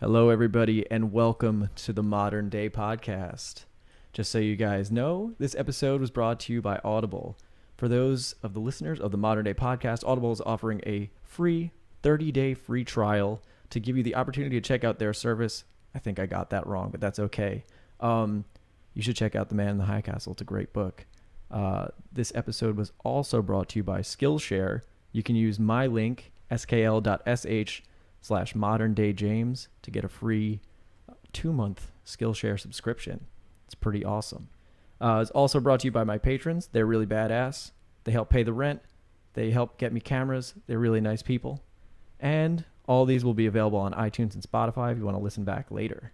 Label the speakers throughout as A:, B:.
A: Hello, everybody, and welcome to the Modern Day Podcast. Just so you guys know, this episode was brought to you by Audible. For those of the listeners of the Modern Day Podcast, Audible is offering a free 30-day free trial to give you the opportunity to check out their service. I think I got that wrong, but that's okay. You should check out The Man in the High Castle. It's a great book. This episode was also brought to you by Skillshare. You can use my link, skl.sh/moderndayjames to get a free 2-month Skillshare subscription. It's pretty awesome. It's also brought to you by my patrons. They're really badass. They help pay the rent. They help get me cameras. They're really nice people. And all these will be available on iTunes and Spotify if you want to listen back later.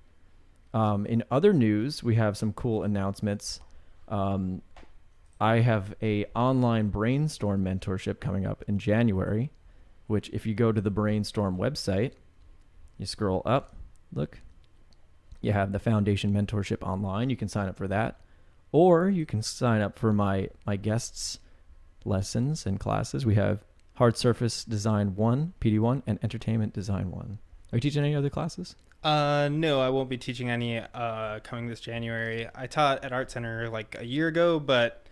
A: In other news, we have some cool announcements. I have a online brainstorm mentorship coming up in January, which if you go to the Brainstorm website, you scroll up, look, you have the Foundation Mentorship online. You can sign up for that. Or you can sign up for my guests' lessons and classes. We have Hard Surface Design 1, PD1, and Entertainment Design 1. Are you teaching any other classes?
B: No, I won't be teaching any coming this January. I taught at Art Center like a year ago, but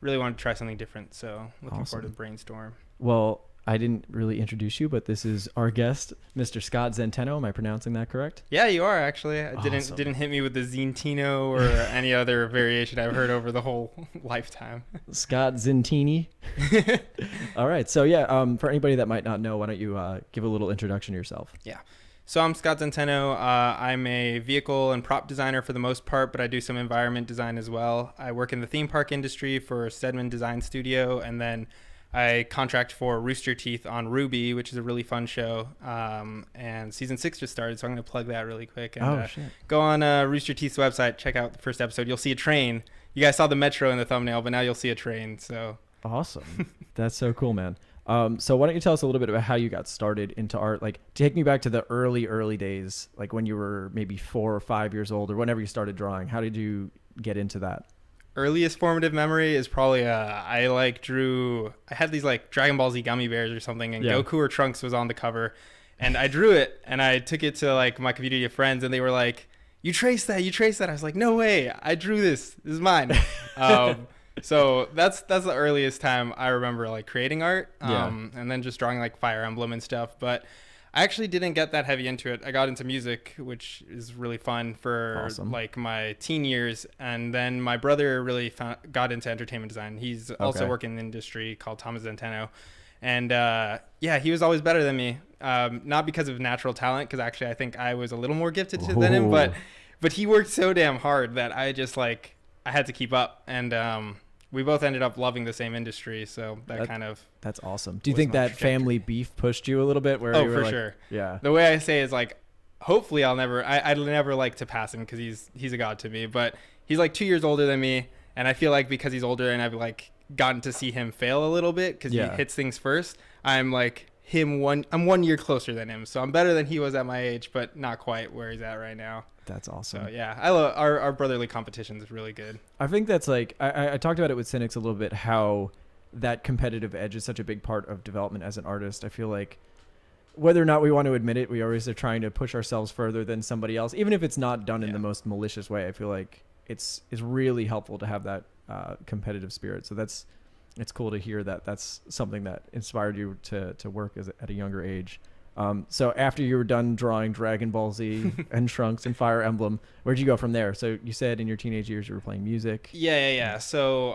B: really wanted to try something different. So looking forward to the Brainstorm.
A: Well, I didn't really introduce you, but this is our guest, Mr. Scott Zenteno. Am I pronouncing that correct?
B: Yeah, you are actually. I
A: Awesome.
B: didn't hit me with the Zenteno or any other variation I've heard over the whole lifetime.
A: Scott Zentini. All right. So yeah, for anybody that might not know, why don't you give a little introduction to yourself?
B: Yeah. So I'm Scott Zenteno. I'm a vehicle and prop designer for the most part, but I do some environment design as well. I work in the theme park industry for Stedman Design Studio, and then I contract for Rooster Teeth on Ruby, which is a really fun show. And season 6 just started, so I'm going to plug that really quick. And,
A: shit.
B: Go on Rooster Teeth's website, check out the first episode. You'll see a train. You guys saw the metro in the thumbnail, but now you'll see a train. So
A: Awesome. That's so cool, man. So why don't you tell us a little bit about how you got started into art? Like, take me back to the early days, like when you were maybe 4 or 5 years old or whenever you started drawing. How did you get into that?
B: Earliest formative memory is probably I had these like Dragon Ball Z gummy bears or something, and Goku or Trunks was on the cover, and I drew it and I took it to like my community of friends, and they were like, you traced that. I was like, no way, I drew this is mine. So that's the earliest time I remember like creating art, and then just drawing like Fire Emblem and stuff. But I actually didn't get that heavy into it. I got into music, which is really fun for like my teen years. And then my brother really got into entertainment design. He's also working in the industry called Thomas Zenteno. And he was always better than me. Not because of natural talent, because actually I think I was a little more gifted than him. But he worked so damn hard that I just like, I had to keep up. And we both ended up loving the same industry, so that's awesome.
A: Do you think that family beef pushed you a little bit?
B: Oh, for sure.
A: Yeah.
B: The way I say is like, hopefully I'd never like to pass him because he's a god to me. But he's like 2 years older than me, and I feel like because he's older and I've like gotten to see him fail a little bit because he hits things first. I'm like I'm 1 year closer than him, so I'm better than he was at my age, but not quite where he's at right now.
A: That's awesome.
B: So yeah, I love our brotherly competition is really good.
A: I think that's like, I talked about it with Cynics a little bit, how that competitive edge is such a big part of development as an artist. I feel like whether or not we want to admit it, we always are trying to push ourselves further than somebody else, even if it's not done in the most malicious way. I feel like it's really helpful to have that competitive spirit. So it's cool to hear that that's something that inspired you to work at a younger age. So after you were done drawing Dragon Ball Z and Trunks and Fire Emblem, where'd you go from there? So you said in your teenage years you were playing music.
B: Yeah. So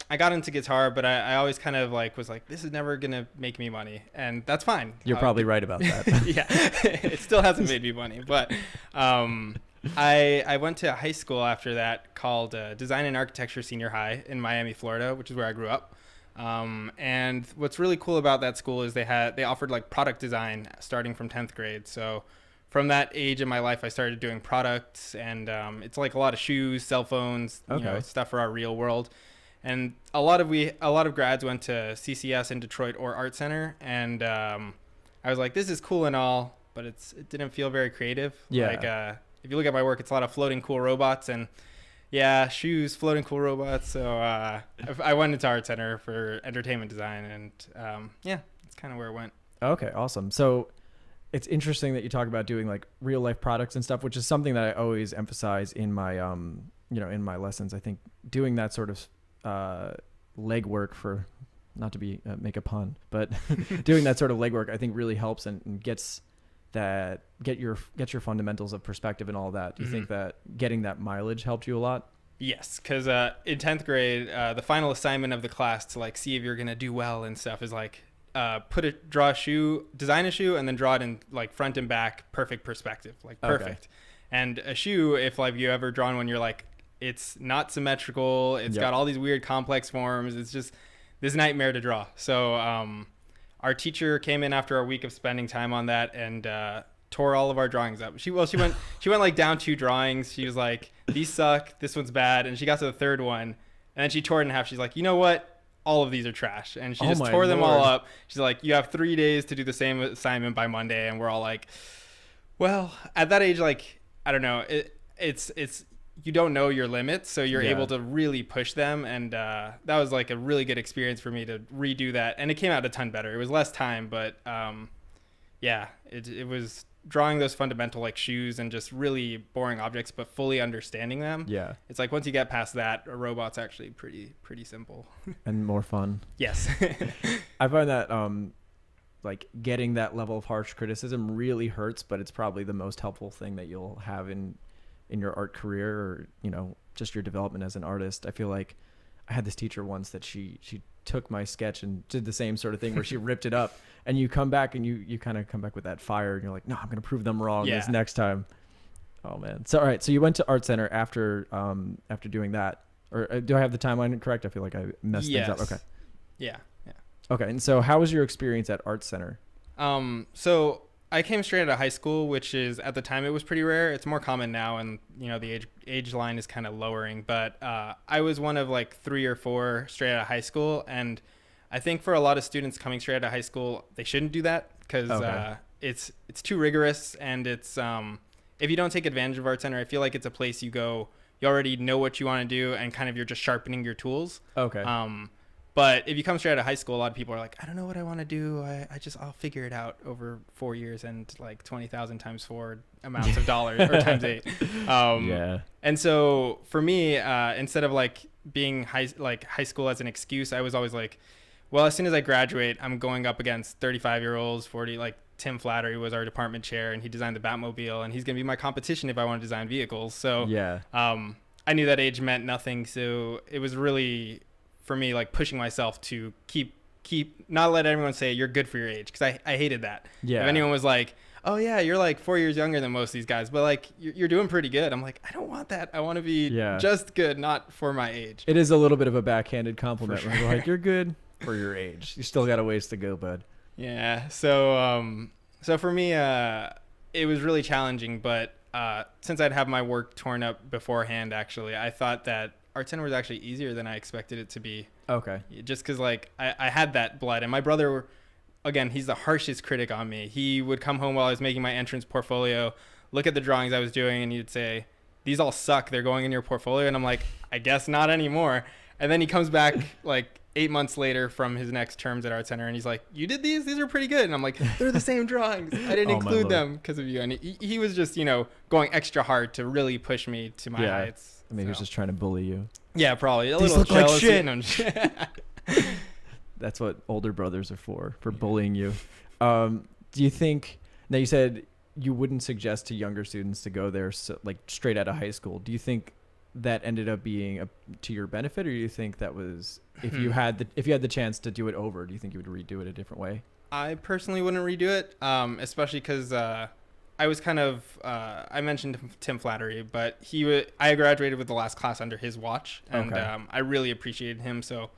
B: I got into guitar, but I always kind of like was like, this is never gonna make me money, and that's fine.
A: You're probably right about that.
B: Yeah, it still hasn't made me money, but I went to a high school after that called Design and Architecture Senior High in Miami, Florida, which is where I grew up. And what's really cool about that school is they offered like product design starting from 10th grade. So from that age in my life, I started doing products, and it's like a lot of shoes, cell phones, stuff for our real world. And a lot of grads went to CCS in Detroit or Art Center, and I was like, this is cool and all, but it didn't feel very creative.
A: Yeah.
B: Like if you look at my work, it's a lot of floating cool robots and shoes, floating cool robots. So I went into Art Center for entertainment design, and that's kind of where it went.
A: Okay, awesome. So it's interesting that you talk about doing like real life products and stuff, which is something that I always emphasize in my, in my lessons. I think doing that sort of legwork for, not to be make a pun, but doing that sort of legwork, I think really helps and gets your fundamentals of perspective and all that. Do you think that getting that mileage helped you a lot?
B: Yes, because in 10th grade, the final assignment of the class to like see if you're gonna do well and stuff is like draw a shoe, design a shoe, and then draw it in like front and back, perfect perspective, like perfect. Okay. And a shoe, if like you ever drawn one, you're like, it's not symmetrical. It's got all these weird complex forms. It's just this nightmare to draw. So our teacher came in after a week of spending time on that and tore all of our drawings up. She went like down 2 drawings. She was like, these suck. This one's bad. And she got to the 3rd one, and then she tore it in half. She's like, you know what? All of these are trash. And she just tore them all up. She's like, you have 3 days to do the same assignment by Monday. And we're all like, well, at that age, like, I don't know. It's you don't know your limits, so you're able to really push them. And that was like a really good experience for me to redo that. And it came out a ton better. It was less time, but it was drawing those fundamental like shoes and just really boring objects, but fully understanding them. Yeah. It's like once you get past that, a robot's actually pretty simple.
A: And more fun.
B: Yes.
A: I find that like getting that level of harsh criticism really hurts, but it's probably the most helpful thing that you'll have in your art career, or, just your development as an artist. I feel like I had this teacher once that she took my sketch and did the same sort of thing where she ripped it up, and you come back and you kind of come back with that fire and you're like, no, I'm going to prove them wrong this next time. Oh man. So, all right. So you went to Art Center after doing that, or do I have the timeline correct? I feel like I messed things up. Okay.
B: Yeah.
A: Okay. And so how was your experience at Art Center?
B: So I came straight out of high school, which is, at the time, it was pretty rare. It's more common now, and the age line is kind of lowering. But I was one of like 3 or 4 straight out of high school, and I think for a lot of students coming straight out of high school, they shouldn't do that because it's too rigorous, and it's if you don't take advantage of Art Center, I feel like it's a place you go, you already know what you want to do, and kind of you're just sharpening your tools. Okay. But if you come straight out of high school, a lot of people are like, I don't know what I want to do. I'll figure it out over 4 years and like 20,000 times 4 amounts of dollars or times 8. And so for me, instead of like being high school as an excuse, I was always like, well, as soon as I graduate, I'm going up against 35-year-olds, 40, like Tim Flattery was our department chair, and he designed the Batmobile, and he's going to be my competition if I want to design vehicles. So I knew that age meant nothing. So it was really, for me, like pushing myself to keep not let everyone say you're good for your age, because I hated that. If anyone was like, oh yeah, you're like 4 years younger than most of these guys, but like you're doing pretty good, I'm like, I don't want that. I want to be just good, not for my age.
A: It is a little bit of a backhanded compliment. Sure. When you're like, you're good for your age, you still got a ways to go, bud.
B: So for me, it was really challenging, but since I'd have my work torn up beforehand, actually, I thought that Art Center was actually easier than I expected it to be. Okay. Just because like I had that blood, and my brother, again, he's the harshest critic on me. He would come home while I was making my entrance portfolio, look at the drawings I was doing, and he'd say, these all suck, they're going in your portfolio. And I'm like, I guess not anymore. And then he comes back like 8 months later from his next terms at Art Center, and he's like, you did these are pretty good. And I'm like, they're the same drawings, I didn't include them because of you. And he was just going extra hard to really push me to my heights.
A: I mean, he was just trying to bully you.
B: Yeah, probably a
A: These
B: little
A: look
B: jealousy.
A: like shit. That's what older brothers are for bullying you. Do you think, now you said you wouldn't suggest to younger students to go there like straight out of high school. Do you think that ended up being to your benefit, or do you think that was, if you had the chance to do it over, do you think you would redo it a different way?
B: I personally wouldn't redo it, especially because I was kind of, I mentioned Tim Flattery, but I graduated with the last class under his watch, and I really appreciated him. So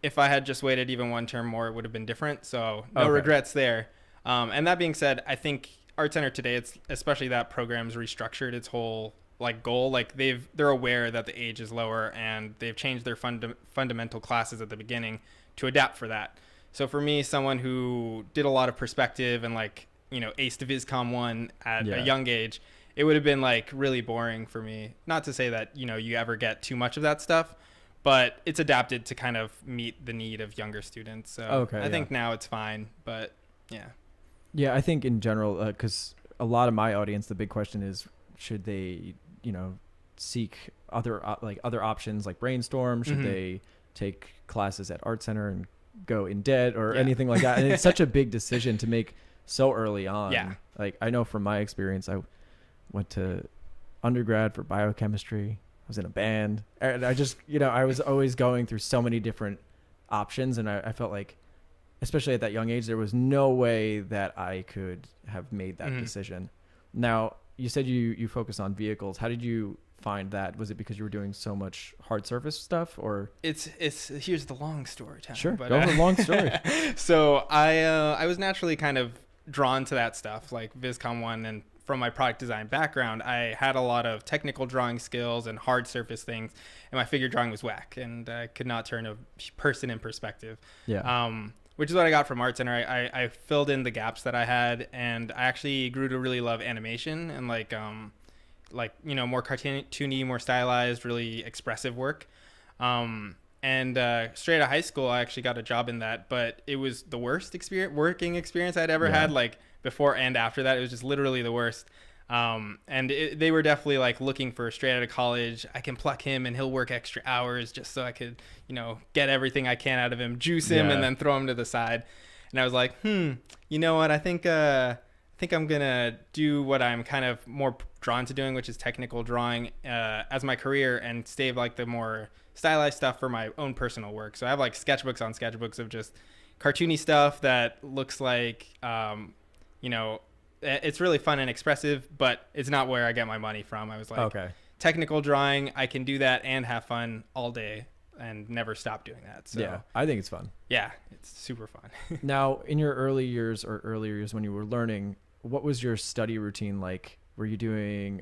B: if I had just waited even one term more, it would have been different. So no regrets there. And that being said, I think Art Center today, it's especially that program's restructured its whole like goal. Like they're aware that the age is lower, and they've changed their fundamental classes at the beginning to adapt for that. So for me, someone who did a lot of perspective and like, aced VisCom 1 at a young age, it would have been like really boring for me. Not to say that, you ever get too much of that stuff, but it's adapted to kind of meet the need of younger students. So I think now it's fine, but yeah.
A: Yeah, I think in general, because a lot of my audience, the big question is, should they, seek other options like Brainstorm? Should they take classes at Art Center and go in debt or anything like that? And it's such a big decision to make so early on.
B: Yeah.
A: Like I know from my experience, I went to undergrad for biochemistry. I was in a band, and I just, I was always going through so many different options, and I felt like, especially at that young age, there was no way that I could have made that decision. Now, you said you focus on vehicles. How did you find that? Was it because you were doing so much hard surface stuff, or?
B: It's here's the long story, Tom.
A: Sure, go over the long story.
B: So I was naturally kind of drawn to that stuff, like Viscom 1, and from my product design background, I had a lot of technical drawing skills and hard surface things, and my figure drawing was whack, and I could not turn a person in perspective.
A: Yeah.
B: Which is what I got from Art Center. I filled in the gaps that I had, and I actually grew to really love animation and more cartoony, more stylized, really expressive work. And straight out of high school, I actually got a job in that, but it was the worst working experience I'd ever had. Like before and after that, it was just literally the worst. They were definitely like looking for straight out of college. I can pluck him and he'll work extra hours just so I could, get everything I can out of him, juice him, and then throw him to the side. And I was like, you know what? I think I'm gonna do what I'm kind of more drawn to doing, which is technical drawing, as my career, and save like the more stylized stuff for my own personal work. So I have like sketchbooks on sketchbooks of just cartoony stuff that looks like, it's really fun and expressive, but it's not where I get my money from. I was like, okay, technical drawing, I can do that and have fun all day and never stop doing that. So
A: yeah, I think it's fun.
B: Yeah, it's super fun.
A: Now, in your earlier years when you were learning, what was your study routine like? Were you doing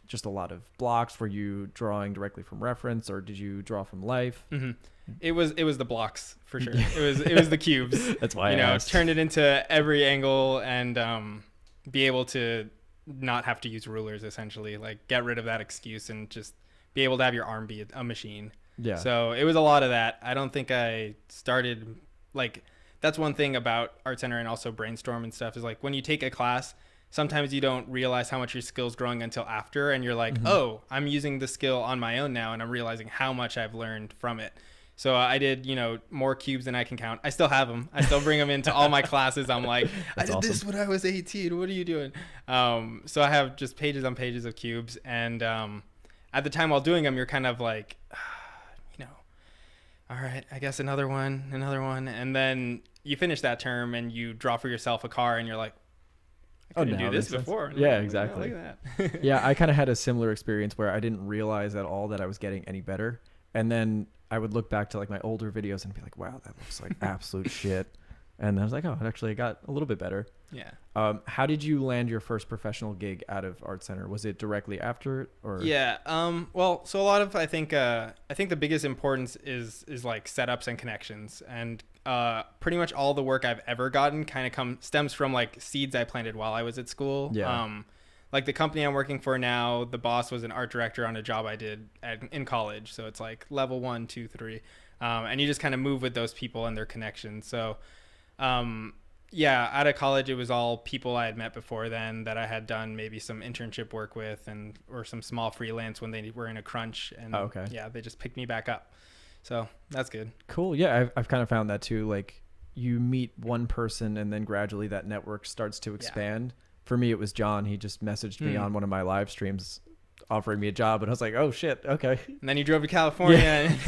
A: just a lot of blocks? Were you drawing directly from reference, or did you draw from life?
B: Mm-hmm. It was the blocks for sure. It was the cubes.
A: That's why I asked.
B: Turn it into every angle and be able to not have to use rulers, essentially, like get rid of that excuse and just be able to have your arm be a machine.
A: Yeah.
B: So it was a lot of that. I don't think I started that's one thing about Art Center and also Brainstorm and stuff is like when you take a class, sometimes you don't realize how much your skill's growing until after, and you're like, oh, I'm using the skill on my own now, and I'm realizing how much I've learned from it. So I did, more cubes than I can count. I still have them. I still bring them into all my classes. I'm like, I did this when I was 18. What are you doing? So I have just pages on pages of cubes. And at the time while doing them, you're kind of like, all right, I guess another one. And then you finish that term and you draw for yourself a car and you're like, I couldn't do this before.
A: Yeah, exactly.
B: Look at that.
A: Yeah, I kind of had a similar experience where I didn't realize at all that I was getting any better. And then I would look back to like my older videos and be like, wow, that looks like absolute shit. And I was like, oh, it actually got a little bit better.
B: Yeah.
A: How did you land your first professional gig out of Art Center? Was it directly after it, or?
B: Yeah. Well, so a lot of, I think the biggest importance is like setups and connections, and pretty much all the work I've ever gotten kind of stems from like seeds I planted while I was at school.
A: Yeah.
B: Like the company I'm working for now, the boss was an art director on a job I did in college. So it's like level 1, 2, 3. And you just kind of move with those people and their connections. So, yeah, out of college, it was all people I had met before then that I had done maybe some internship work with or some small freelance when they were in a crunch. And yeah, they just picked me back up. So that's good.
A: Cool. Yeah, I've kind of found that too. Like you meet one person and then gradually that network starts to expand. Yeah. For me, it was John. He just messaged me on one of my live streams offering me a job. And I was like, oh, shit. Okay.
B: And then you drove to California.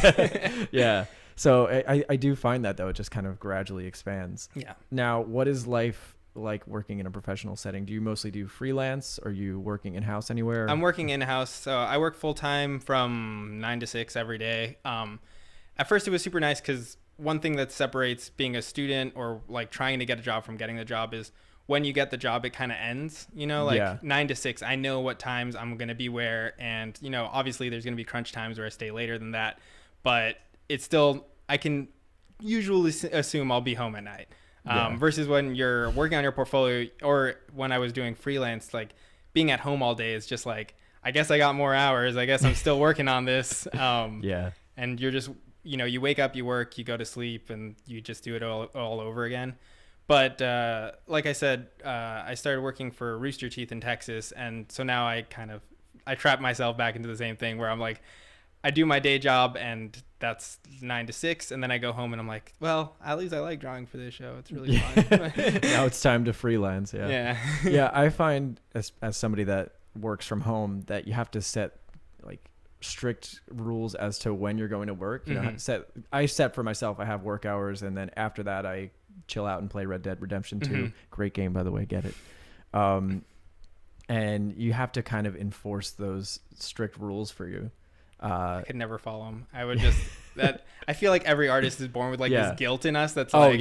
A: Yeah. Yeah. So I do find that, though. It just kind of gradually expands.
B: Yeah.
A: Now, what is life like working in a professional setting? Do you mostly do freelance? Are you working in-house anywhere?
B: I'm working in-house. So I work full-time from 9 to 6 every day. At first, it was super nice because one thing that separates being a student or like trying to get a job from getting the job is when you get the job, it kind of ends, 9 to 6. I know what times I'm going to be where. And, obviously there's going to be crunch times where I stay later than that. But it's still, I can usually assume I'll be home at night. Versus when you're working on your portfolio or when I was doing freelance, like being at home all day is just like, I guess I got more hours. I guess I'm still working on this.
A: Yeah.
B: And you're just, you wake up, you work, you go to sleep, and you just do it all over again. But like I said, I started working for Rooster Teeth in Texas, and so now I trap myself back into the same thing where I'm like, I do my day job, and that's 9 to 6, and then I go home and I'm like, well, at least I like drawing for this show. It's really fun.
A: Now it's time to freelance. Yeah.
B: Yeah.
A: Yeah. I find as somebody that works from home that you have to set like strict rules as to when you're going to work. You know, I set for myself, I have work hours, and then after that I chill out and play Red Dead Redemption 2. Great game, by the way, get it. And you have to kind of enforce those strict rules for you.
B: I could never follow them. I would just I feel like every artist is born with like this guilt in us that's like,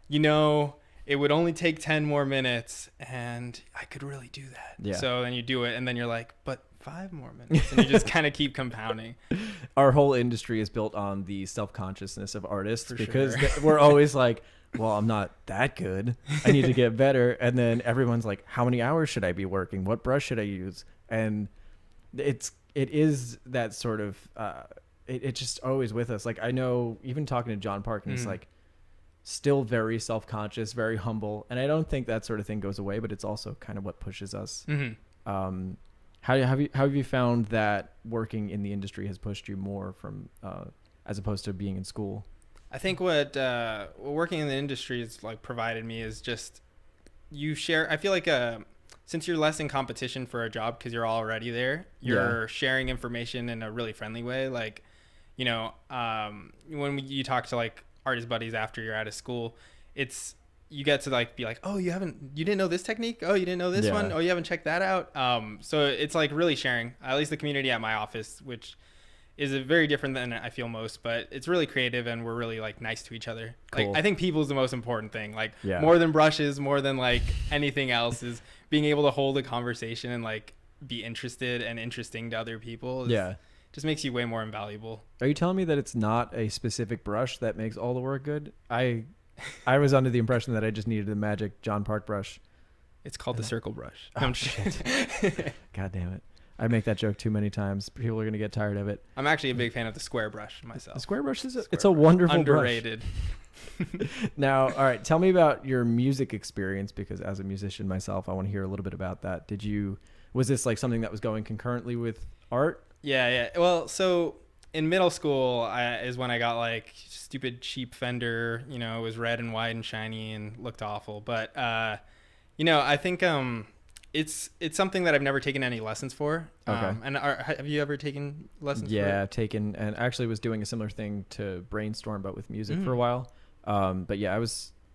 B: you know, it would only take 10 more minutes and I could really do that. Yeah. So then you do it and then you're like, but 5 more minutes, and you just kind of keep compounding.
A: Our whole industry is built on the self-consciousness of artists because we're always like, well, I'm not that good. I need to get better. And then everyone's like, how many hours should I be working? What brush should I use? And it is that sort of, it's just always with us. Like, I know even talking to John Park, and he's like still very self-conscious, very humble. And I don't think that sort of thing goes away, but it's also kind of what pushes us. How have you found that working in the industry has pushed you more from as opposed to being in school?
B: I think what working in the industry has like provided me is just you share. I feel like since you're less in competition for a job because you're already there, you're sharing information in a really friendly way. Like, you know, when you talk to like artist buddies after you're out of school, you get to like be like, oh, you didn't know this technique? Oh, you didn't know this one? Oh, you haven't checked that out? So it's like really sharing, at least the community at my office, which is very different than I feel most, but it's really creative and we're really like nice to each other. Cool. Like, I think people is the most important thing. Like more than brushes, more than like anything else, is being able to hold a conversation and like be interested and interesting to other people. Just makes you way more invaluable.
A: Are you telling me that it's not a specific brush that makes all the work good? I was under the impression that I just needed the magic John Park brush.
B: It's called the circle brush.
A: Oh, shit. God damn it. I make that joke too many times. People are going to get tired of it.
B: I'm actually a big fan of the square brush myself.
A: The square brush it's a wonderful
B: underrated
A: brush. Now, all right, tell me about your music experience, because as a musician myself, I want to hear a little bit about that. Was this like something that was going concurrently with art?
B: Yeah. Well, so in middle school is when I got like stupid cheap Fender, you know, it was red and white and shiny and looked awful. But, you know, I think it's something that I've never taken any lessons for.
A: Okay.
B: And have you ever taken lessons for it?
A: I've taken, and actually was doing a similar thing to Brainstorm, but with music for a while. But yeah,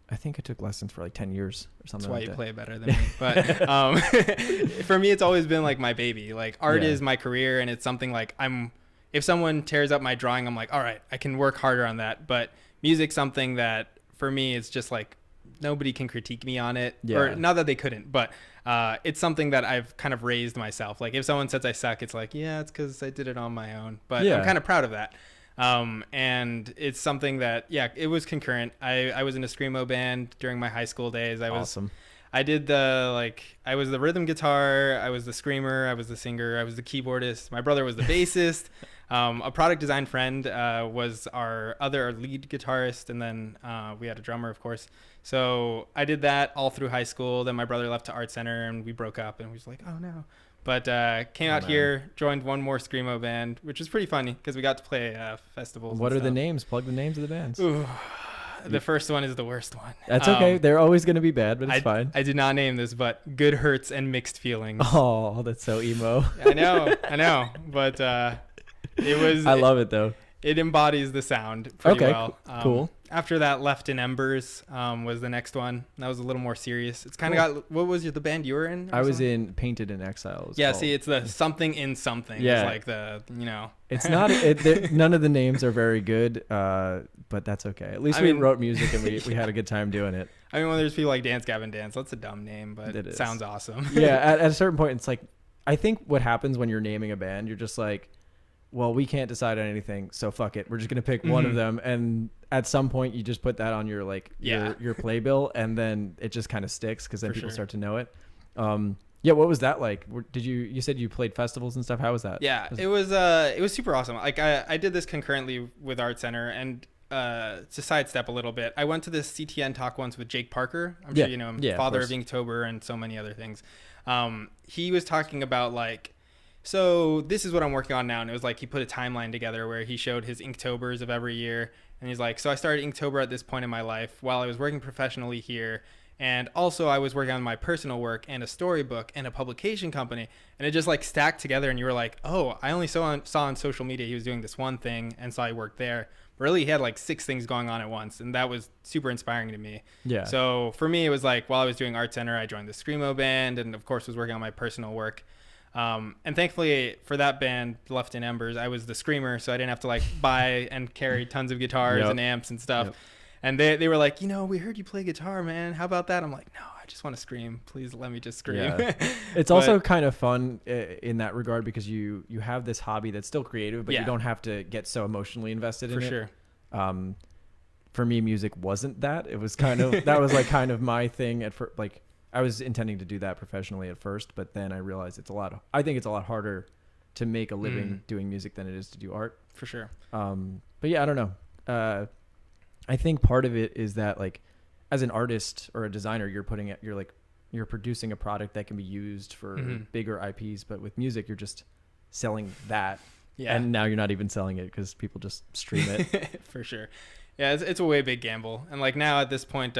A: I think I took lessons for like 10 years or something.
B: That's why
A: you
B: play better than me. But for me, it's always been like my baby. Like art is my career, and it's something like if someone tears up my drawing, I'm like, all right, I can work harder on that. But music's something that for me, it's just like nobody can critique me on it. Or not that they couldn't, but it's something that I've kind of raised myself. Like if someone says I suck, it's like, yeah, it's because I did it on my own. But I'm kind of proud of that. And it's something that, it was concurrent. I was in a screamo band during my high school days.
A: Awesome.
B: I did I was the rhythm guitar, I was the screamer, I was the singer, I was the keyboardist. My brother was the bassist. A product design friend was our lead guitarist, and then we had a drummer, of course. So I did that all through high school. Then my brother left to Art Center, and we broke up, and we was like, oh no. But came out here, joined one more screamo band, which was pretty funny because we got to play festivals.
A: What are the names? Plug the names of the bands.
B: Ooh, the first one is the worst one.
A: That's okay. They're always going to be bad, but it's fine.
B: I did not name this, but Good Hurts and Mixed Feelings.
A: Oh, that's so emo.
B: I know. But it was.
A: I love it though.
B: It embodies the sound pretty well.
A: Cool.
B: After that, Left in Embers was the next one. That was a little more serious. It's kind of got. What was the band you were in?
A: I was in Painted in Exile.
B: See, it's the something in something.
A: Yeah.
B: It's like the, you know.
A: It's not. None of the names are very good, but that's okay. At least we wrote music and we had a good time doing it.
B: I mean, when there's people like Dance Gavin Dance, that's a dumb name, but it sounds awesome.
A: Yeah, at a certain point, it's like, I think what happens when you're naming a band, you're just like, well, we can't decide on anything, so fuck it. We're just gonna pick one of them, and at some point, you just put that on your your playbill, and then it just kind of sticks because then people start to know it. What was that like? You said you played festivals and stuff? How was that?
B: Yeah, it was super awesome. Like I did this concurrently with Art Center, and to sidestep a little bit, I went to this CTN talk once with Jake Parker. I'm sure you know him, father of Inktober and so many other things. He was talking about like, so this is what I'm working on now. And it was like he put a timeline together where he showed his Inktobers of every year. And he's like, so I started Inktober at this point in my life while I was working professionally here. And also I was working on my personal work and a storybook and a publication company. And it just like stacked together. And you were like, oh, I only saw on social media he was doing this one thing and saw he worked there. But really, he had like 6 things going on at once. And that was super inspiring to me. Yeah. So for me, it was like while I was doing Art Center, I joined the Screamo band and of course was working on my personal work. And thankfully for that band, Left in Embers, I was the screamer. So I didn't have to like buy and carry tons of guitars and amps and stuff. Yep. And they were like, you know, we heard you play guitar, man. How about that? I'm like, no, I just want to scream. Please let me just scream. Yeah.
A: It's also kind of fun in that regard because you have this hobby that's still creative, but you don't have to get so emotionally invested in it. For sure. For me, music wasn't that. It was kind of, that was like kind of my thing at first. Like I was intending to do that professionally at first, but then I realized I think it's a lot harder to make a living doing music than it is to do art.
B: For sure.
A: But yeah, I don't know. I think part of it is that like as an artist or a designer, you're producing a product that can be used for bigger IPs, but with music, you're just selling that. Yeah. And now you're not even selling it because people just stream it.
B: For sure. Yeah. It's a way big gamble. And like now at this point,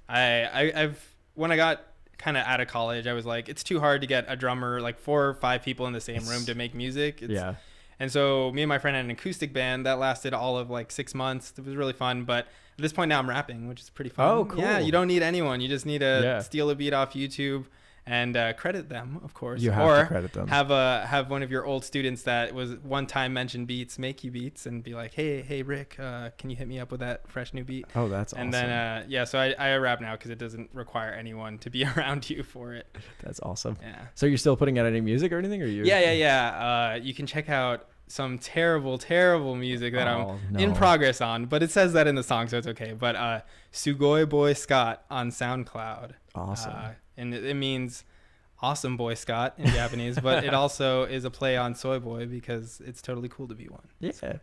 B: I've when I got kind of out of college, I was like, it's too hard to get a drummer, like 4 or 5 people in the same room to make music. Yeah. And so me and my friend had an acoustic band that lasted all of like 6 months. It was really fun. But at this point now I'm rapping, which is pretty fun.
A: Oh, cool.
B: Yeah, you don't need anyone. You just need to steal a beat off YouTube and credit them, of course.
A: You have to credit them.
B: Have one of your old students that was one time mentioned beats, make you beats and be like, hey, Rick, can you hit me up with that fresh new beat?
A: Oh, that's awesome.
B: And then, so I rap now because it doesn't require anyone to be around you for it.
A: That's awesome.
B: Yeah.
A: So you're still putting out any music or anything? Or you?
B: Yeah. You can check out some terrible music that I'm in progress on, but it says that in the song, so it's okay. But Sugoi Boy Scott on SoundCloud.
A: Awesome.
B: And it means awesome boy Scott in Japanese, but it also is a play on soy boy because it's totally cool to be one.
A: Yeah.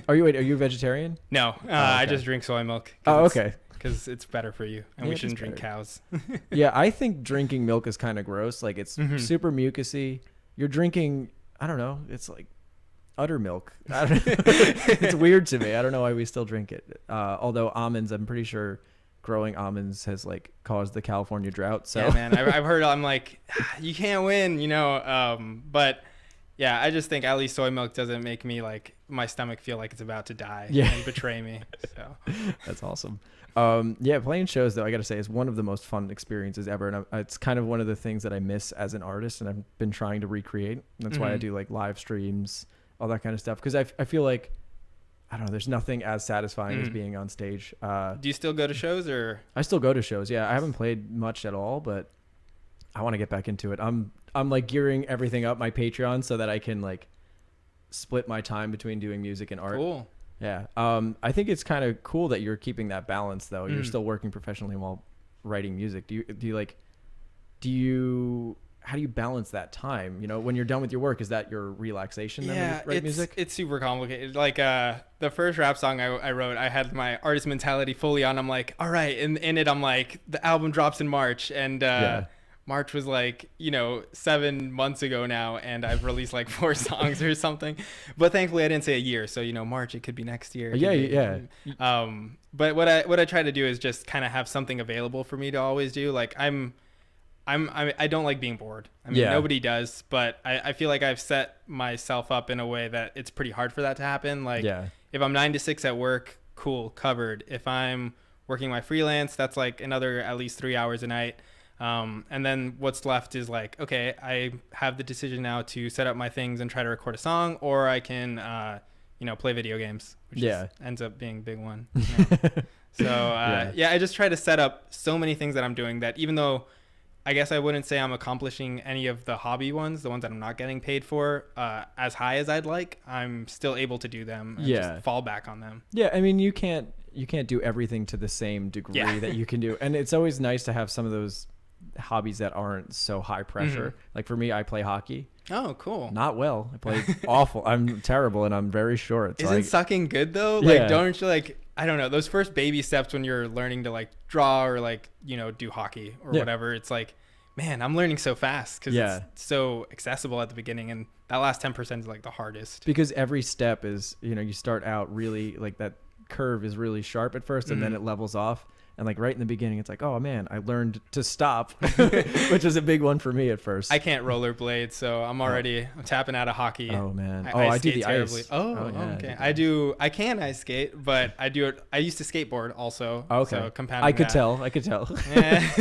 A: Are you a vegetarian?
B: No, okay. I just drink soy milk.
A: Oh, okay.
B: Because it's better for you, and we shouldn't drink cows.
A: Yeah, I think drinking milk is kind of gross. Like it's super mucusy. You're drinking, I don't know, it's like udder milk. It's weird to me. I don't know why we still drink it. Although almonds, I'm pretty sure growing almonds has like caused the California drought. So
B: yeah, man, I've heard. I'm like, you can't win, you know. But yeah, I just think at least soy milk doesn't make me like my stomach feel like it's about to die and betray me. So
A: that's awesome. Yeah, playing shows though, I gotta say, is one of the most fun experiences ever, and it's kind of one of the things that I miss as an artist, and I've been trying to recreate. That's why I do like live streams, all that kind of stuff, because I feel like, I don't know, there's nothing as satisfying as being on stage.
B: Do you still go to shows? Or
A: I still go to shows. Yeah, I haven't played much at all, but I want to get back into it. I'm like gearing everything up my Patreon so that I can like split my time between doing music and art.
B: Cool.
A: Yeah. I think it's kind of cool that you're keeping that balance though. You're still working professionally while writing music. How do you balance that time? You know, when you're done with your work, is that your relaxation?
B: Yeah,
A: when you write music?
B: It's super complicated. Like the first rap song I wrote, I had my artist mentality fully on. I'm like, all right, in it, I'm like, the album drops in March, and March was like, 7 months ago now, and I've released like 4 songs or something. But thankfully, I didn't say a year, so March, it could be next year. But what I try to do is just kind of have something available for me to always do. Like I don't like being bored. I mean, nobody does, but I feel like I've set myself up in a way that it's pretty hard for that to happen. Like if I'm 9 to 6 at work, cool, covered. If I'm working my freelance, that's like another at least 3 hours a night. And then what's left is like, okay, I have the decision now to set up my things and try to record a song, or I can, play video games, which ends up being a big one. So, I just try to set up so many things that I'm doing that even though I guess I wouldn't say I'm accomplishing any of the hobby ones, the ones that I'm not getting paid for, as high as I'd like, I'm still able to do them and just fall back on them.
A: Yeah, I mean, you can't do everything to the same degree that you can do. And it's always nice to have some of those hobbies that aren't so high pressure. Like for me, I play hockey.
B: Oh, cool.
A: Not well. I play awful. I'm terrible and I'm very short.
B: Isn't sucking good though? Like, don't you like, I don't know, those first baby steps when you're learning to like draw or like, you know, do hockey or whatever, it's like, man, I'm learning so fast because it's so accessible at the beginning, and that last 10% is like the hardest.
A: Because every step is, you know, you start out really like that curve is really sharp at first, and then it levels off. And like right in the beginning, it's like, oh man, I learned to stop, which was a big one for me at first.
B: I can't rollerblade, so I'm tapping out of hockey.
A: Oh man. I do the
B: terribly.
A: ice.
B: Okay. I can ice skate, but I do it. I used to skateboard also.
A: Okay.
B: So compounding
A: I could
B: that.
A: tell.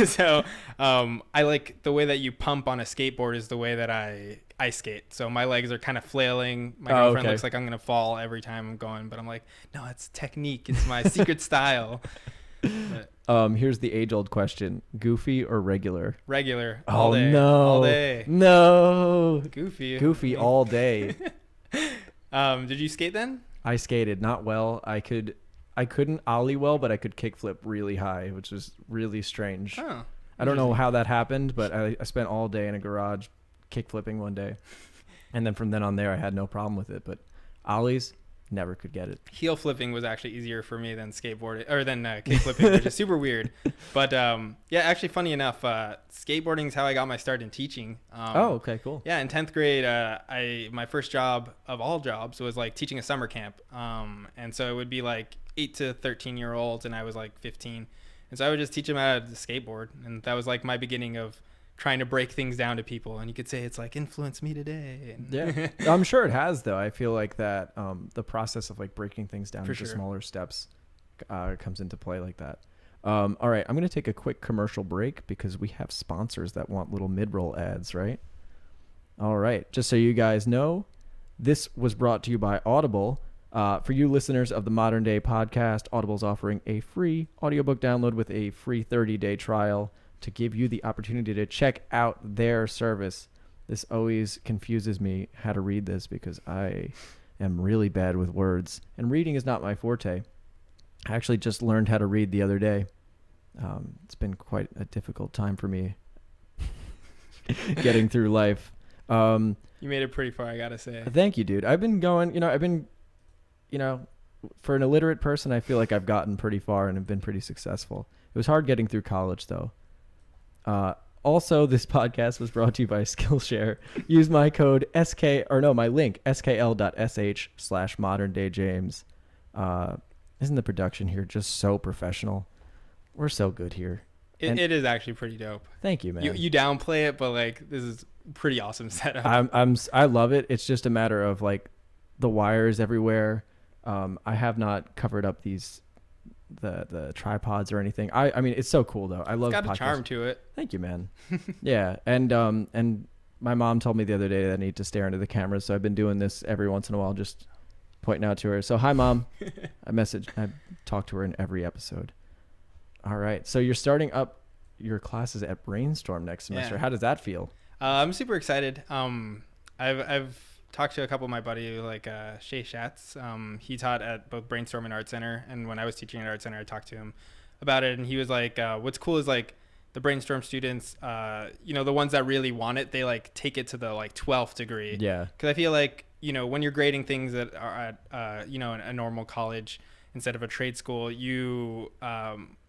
B: So I like the way that you pump on a skateboard is the way that I ice skate. So my legs are kind of flailing. My girlfriend looks like I'm gonna fall every time I'm going, but I'm like, no, it's technique. It's my secret style.
A: Here's the age-old question: Goofy or regular?
B: Regular.
A: Oh
B: All day.
A: no!
B: All day.
A: No.
B: Goofy
A: all day.
B: Did you skate then?
A: I skated not well. I couldn't ollie well, but I could kickflip really high, which was really strange.
B: Oh,
A: I don't know how that happened, but I spent all day in a garage kickflipping one day, and then from then on there, I had no problem with it. But ollies, never could get it.
B: Heel flipping was actually easier for me than skateboarding or than kick flipping, which is super weird. But yeah, actually, funny enough, skateboarding is how I got my start in teaching.
A: Okay, cool.
B: Yeah, in 10th grade, my first job of all jobs was like teaching a summer camp, and so it would be like 8 to 13-year-olds, and I was like 15, and so I would just teach them how to skateboard, and that was like my beginning of trying to break things down to people. And you could say it's like influence me today. And
A: yeah, I'm sure it has though. I feel like that the process of like breaking things down into smaller steps comes into play like that. All right, I'm going to take a quick commercial break because we have sponsors that want little mid-roll ads, right? All right, just so you guys know, this was brought to you by Audible. For you listeners of the Modern Day Podcast, Audible's offering a free audiobook download with a free 30-day trial to give you the opportunity to check out their service. This always confuses me how to read this because I am really bad with words, and reading is not my forte. I actually just learned how to read the other day. It's been quite a difficult time for me getting through life.
B: You made it pretty far, I gotta say.
A: Thank you, dude. I've been going, for an illiterate person, I feel like I've gotten pretty far and have been pretty successful. It was hard getting through college though. Also, this podcast was brought to you by Skillshare. Use my code my link, skl.sh/moderndayjames. Isn't the production here just so professional? We're so good here.
B: It is actually pretty dope.
A: Thank you, man.
B: You downplay it, but like this is pretty awesome setup.
A: I love it. It's just a matter of like the wires everywhere. I have not covered up the tripods or anything. I mean, it's so cool though. I love.
B: It's got
A: podcasts.
B: a charm to it.
A: Thank you, man. Yeah, and my mom told me the other day that I need to stare into the camera, so I've been doing this every once in a while, just pointing out to her. So hi, Mom. I talk to her in every episode. All right, so you're starting up your classes at Brainstorm next semester. Yeah. How does that feel?
B: I'm super excited. I've talked to a couple of my buddies, like Shay Schatz. He taught at both Brainstorm and Art Center, and when I was teaching at Art Center, I talked to him about it, and he was like, what's cool is like the Brainstorm students, the ones that really want it, they like take it to the like 12th degree.
A: Yeah.
B: Because I feel like, when you're grading things that are at, a normal college instead of a trade school,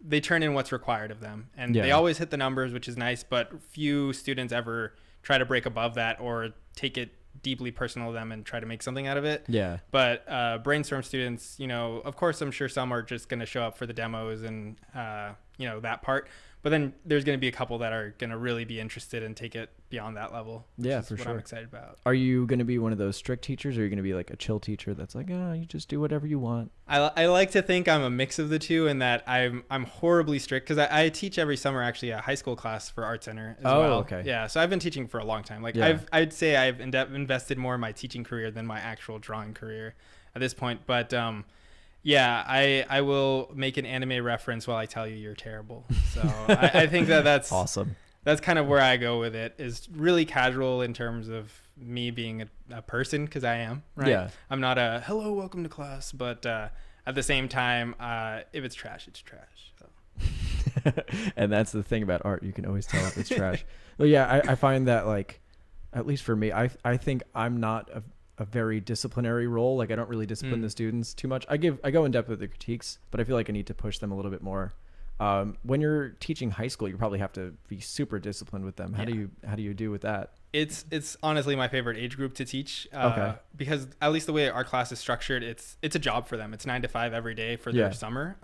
B: they turn in what's required of them. And they always hit the numbers, which is nice, but few students ever try to break above that or take it deeply personal to them and try to make something out of it.
A: Yeah.
B: But Brainstorm students, of course, I'm sure some are just going to show up for the demos and, that part. But then there's going to be a couple that are going to really be interested and take it beyond that level.
A: Yeah, for
B: what
A: sure.
B: I'm excited about.
A: Are you going to be one of those strict teachers, or are you going to be like a chill teacher that's like, you just do whatever you want?
B: I like to think I'm a mix of the two, and that I'm horribly strict because I teach every summer actually a high school class for Art Center as well.
A: Okay.
B: Yeah, so I've been teaching for a long time. Like I'd say I've invested more in my teaching career than my actual drawing career at this point. But yeah, I will make an anime reference while I tell you you're terrible. So I think that's
A: awesome.
B: That's kind of where I go with it, is really casual in terms of me being a person, because I am, right?
A: Yeah.
B: I'm not a hello, welcome to class, but at the same time, if it's trash, it's trash. So.
A: And that's the thing about art. You can always tell if it's trash. Well, yeah, I find that, like, at least for me, I think I'm not a very disciplinary role. Like I don't really discipline the students too much. I go in depth with the critiques, but I feel like I need to push them a little bit more. When you're teaching high school, you probably have to be super disciplined with them. How do you do with that?
B: It's honestly my favorite age group to teach.
A: Okay.
B: Because at least the way our class is structured, it's a job for them. It's 9 to 5 every day for their summer,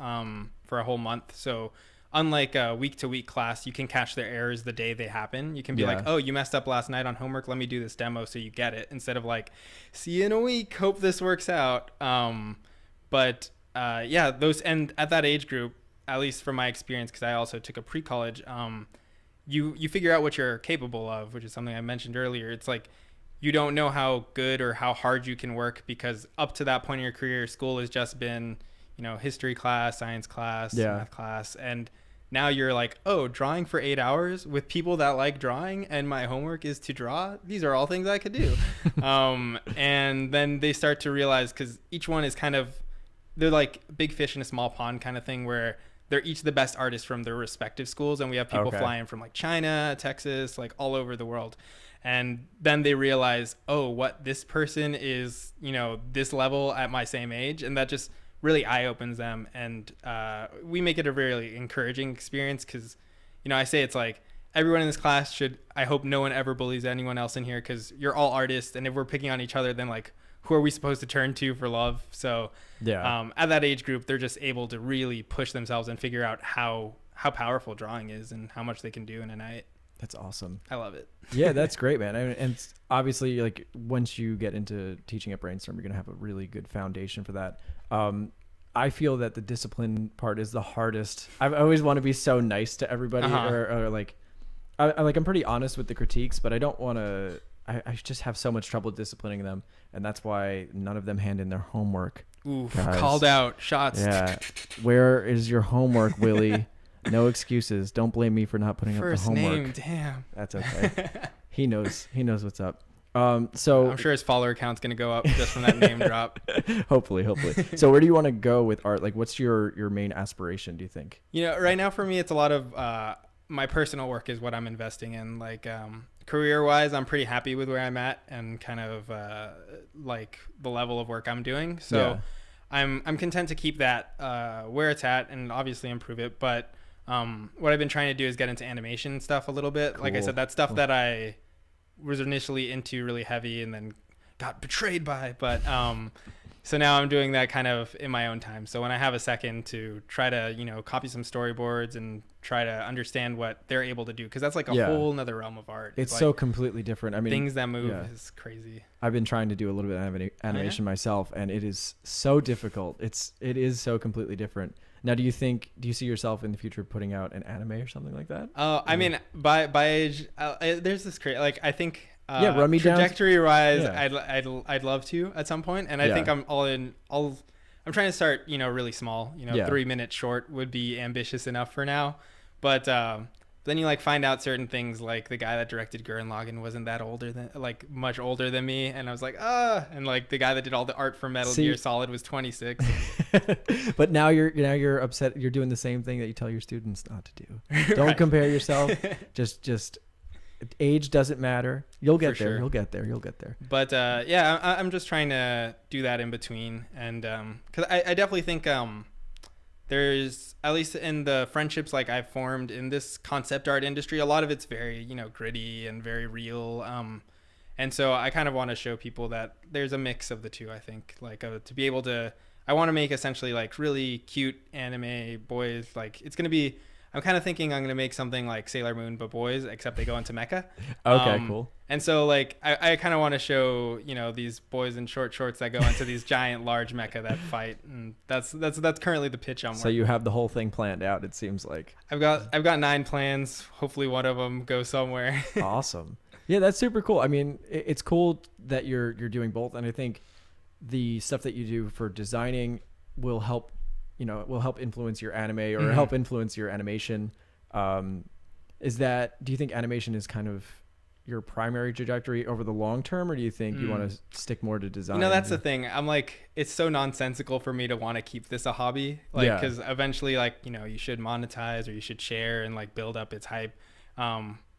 B: for a whole month. So unlike a week to week class, you can catch their errors the day they happen. You can be like, oh, you messed up last night on homework. Let me do this demo so you get it, instead of like, see you in a week. Hope this works out. Those, and at that age group, at least from my experience, because I also took a pre-college, you figure out what you're capable of, which is something I mentioned earlier. It's like you don't know how good or how hard you can work, because up to that point in your career, school has just been, history class, science class, math class. And now you're like, oh, drawing for 8 hours with people that like drawing, and my homework is to draw. These are all things I could do. And then they start to realize, because each one is they're like big fish in a small pond kind of thing, where they're each the best artists from their respective schools. And we have people flying from like China, Texas, like all over the world. And then they realize, oh, what, this person is, this level at my same age. And that just really eye opens them. And we make it a really encouraging experience, because, I say it's like everyone in this class I hope no one ever bullies anyone else in here, because you're all artists. And if we're picking on each other, then like, who are we supposed to turn to for love? So at that age group, they're just able to really push themselves and figure out how powerful drawing is and how much they can do in a night.
A: That's awesome.
B: I love it.
A: Yeah, that's great, man. And it's obviously, like, once you get into teaching at Brainstorm, you're going to have a really good foundation for that. I feel that the discipline part is the hardest. I always want to be so nice to everybody, or like, I'm pretty honest with the critiques, but I don't want to. I just have so much trouble disciplining them, and that's why none of them hand in their homework.
B: Ooh, called out, shots.
A: Yeah. Where is your homework, Willie? No excuses. Don't blame me for not putting up the homework.
B: First name, damn.
A: That's okay. He knows what's up. So
B: I'm sure his follower count's gonna go up just from that name drop.
A: Hopefully. So where do you want to go with art? Like, what's your main aspiration, do you think?
B: Right now for me, it's a lot of my personal work is what I'm investing in. Like, career-wise, I'm pretty happy with where I'm at and kind of like the level of work I'm doing. So I'm content to keep that where it's at and obviously improve it. But what I've been trying to do is get into animation stuff a little bit. Cool. Like I said, that stuff that I was initially into really heavy and then got betrayed by. But so now I'm doing that kind of in my own time. So when I have a second to try to, copy some storyboards and try to understand what they're able to do, because that's like a whole nother realm of art.
A: It's
B: like
A: so completely different. I mean,
B: things that move is crazy.
A: I've been trying to do a little bit of animation myself, and it is so difficult. It is so completely different. Now, do you see yourself in the future putting out an anime or something like that?
B: I mean, by age, there's this crazy, like, I think,
A: run me
B: trajectory wise, I'd love to at some point. And I think I'm I'm trying to start, really small, 3 minutes short would be ambitious enough for now. But then you like find out certain things, like the guy that directed Gurren Lagann wasn't that much older than me. And I was like, and like the guy that did all the art for Metal Gear Solid was 26.
A: But now you're upset. You're doing the same thing that you tell your students not to do. Don't compare yourself. Just age doesn't matter. You'll get there. Sure. You'll get there. But
B: I'm just trying to do that in between. And because I definitely think there's, at least in the friendships like I've formed in this concept art industry, a lot of it's very, gritty and very real. And so I kind of want to show people that there's a mix of the two, I think, like to be able to, I want to make essentially like really cute anime boys. Like it's going to be, I'm kind of thinking I'm going to make something like Sailor Moon, but boys, except they go into mecha.
A: Okay, cool.
B: And so like, I kind of want to show, these boys in short shorts that go into these giant, large mecha that fight. And that's currently the pitch I'm working.
A: So you have the whole thing planned out, it seems like.
B: I've got 9 plans. Hopefully one of them goes somewhere.
A: Awesome. Yeah, that's super cool. I mean, it's cool that you're doing both. And I think the stuff that you do for designing will help influence your anime or help influence your animation. Do you think animation is kind of your primary trajectory over the long term, or do you think you want to stick more to design?
B: That's the thing. I'm like, it's so nonsensical for me to want to keep this a hobby, because eventually, like, you should monetize or you should share and like build up its hype.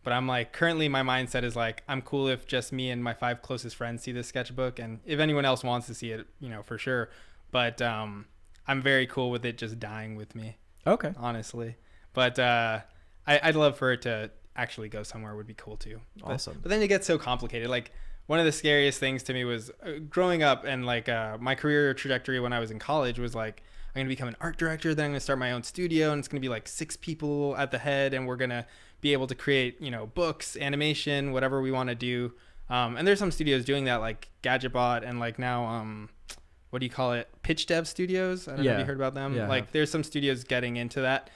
B: But I'm like, currently my mindset is like, I'm cool if just me and my 5 closest friends see this sketchbook, and if anyone else wants to see it, for sure. But I'm very cool with it just dying with me.
A: Okay.
B: Honestly. But I'd love for it to actually go somewhere. Would be cool too.
A: Awesome.
B: But then it gets so complicated. Like, one of the scariest things to me was growing up, and like my career trajectory when I was in college was like, I'm going to become an art director, then I'm going to start my own studio, and it's going to be like 6 people at the head, and we're going to be able to create, books, animation, whatever we want to do. And there's some studios doing that, like GadgetBot, and like now, what do you call it? Pitch Dev Studios. I don't know if you heard about them.
A: Yeah,
B: like there's some studios getting into that.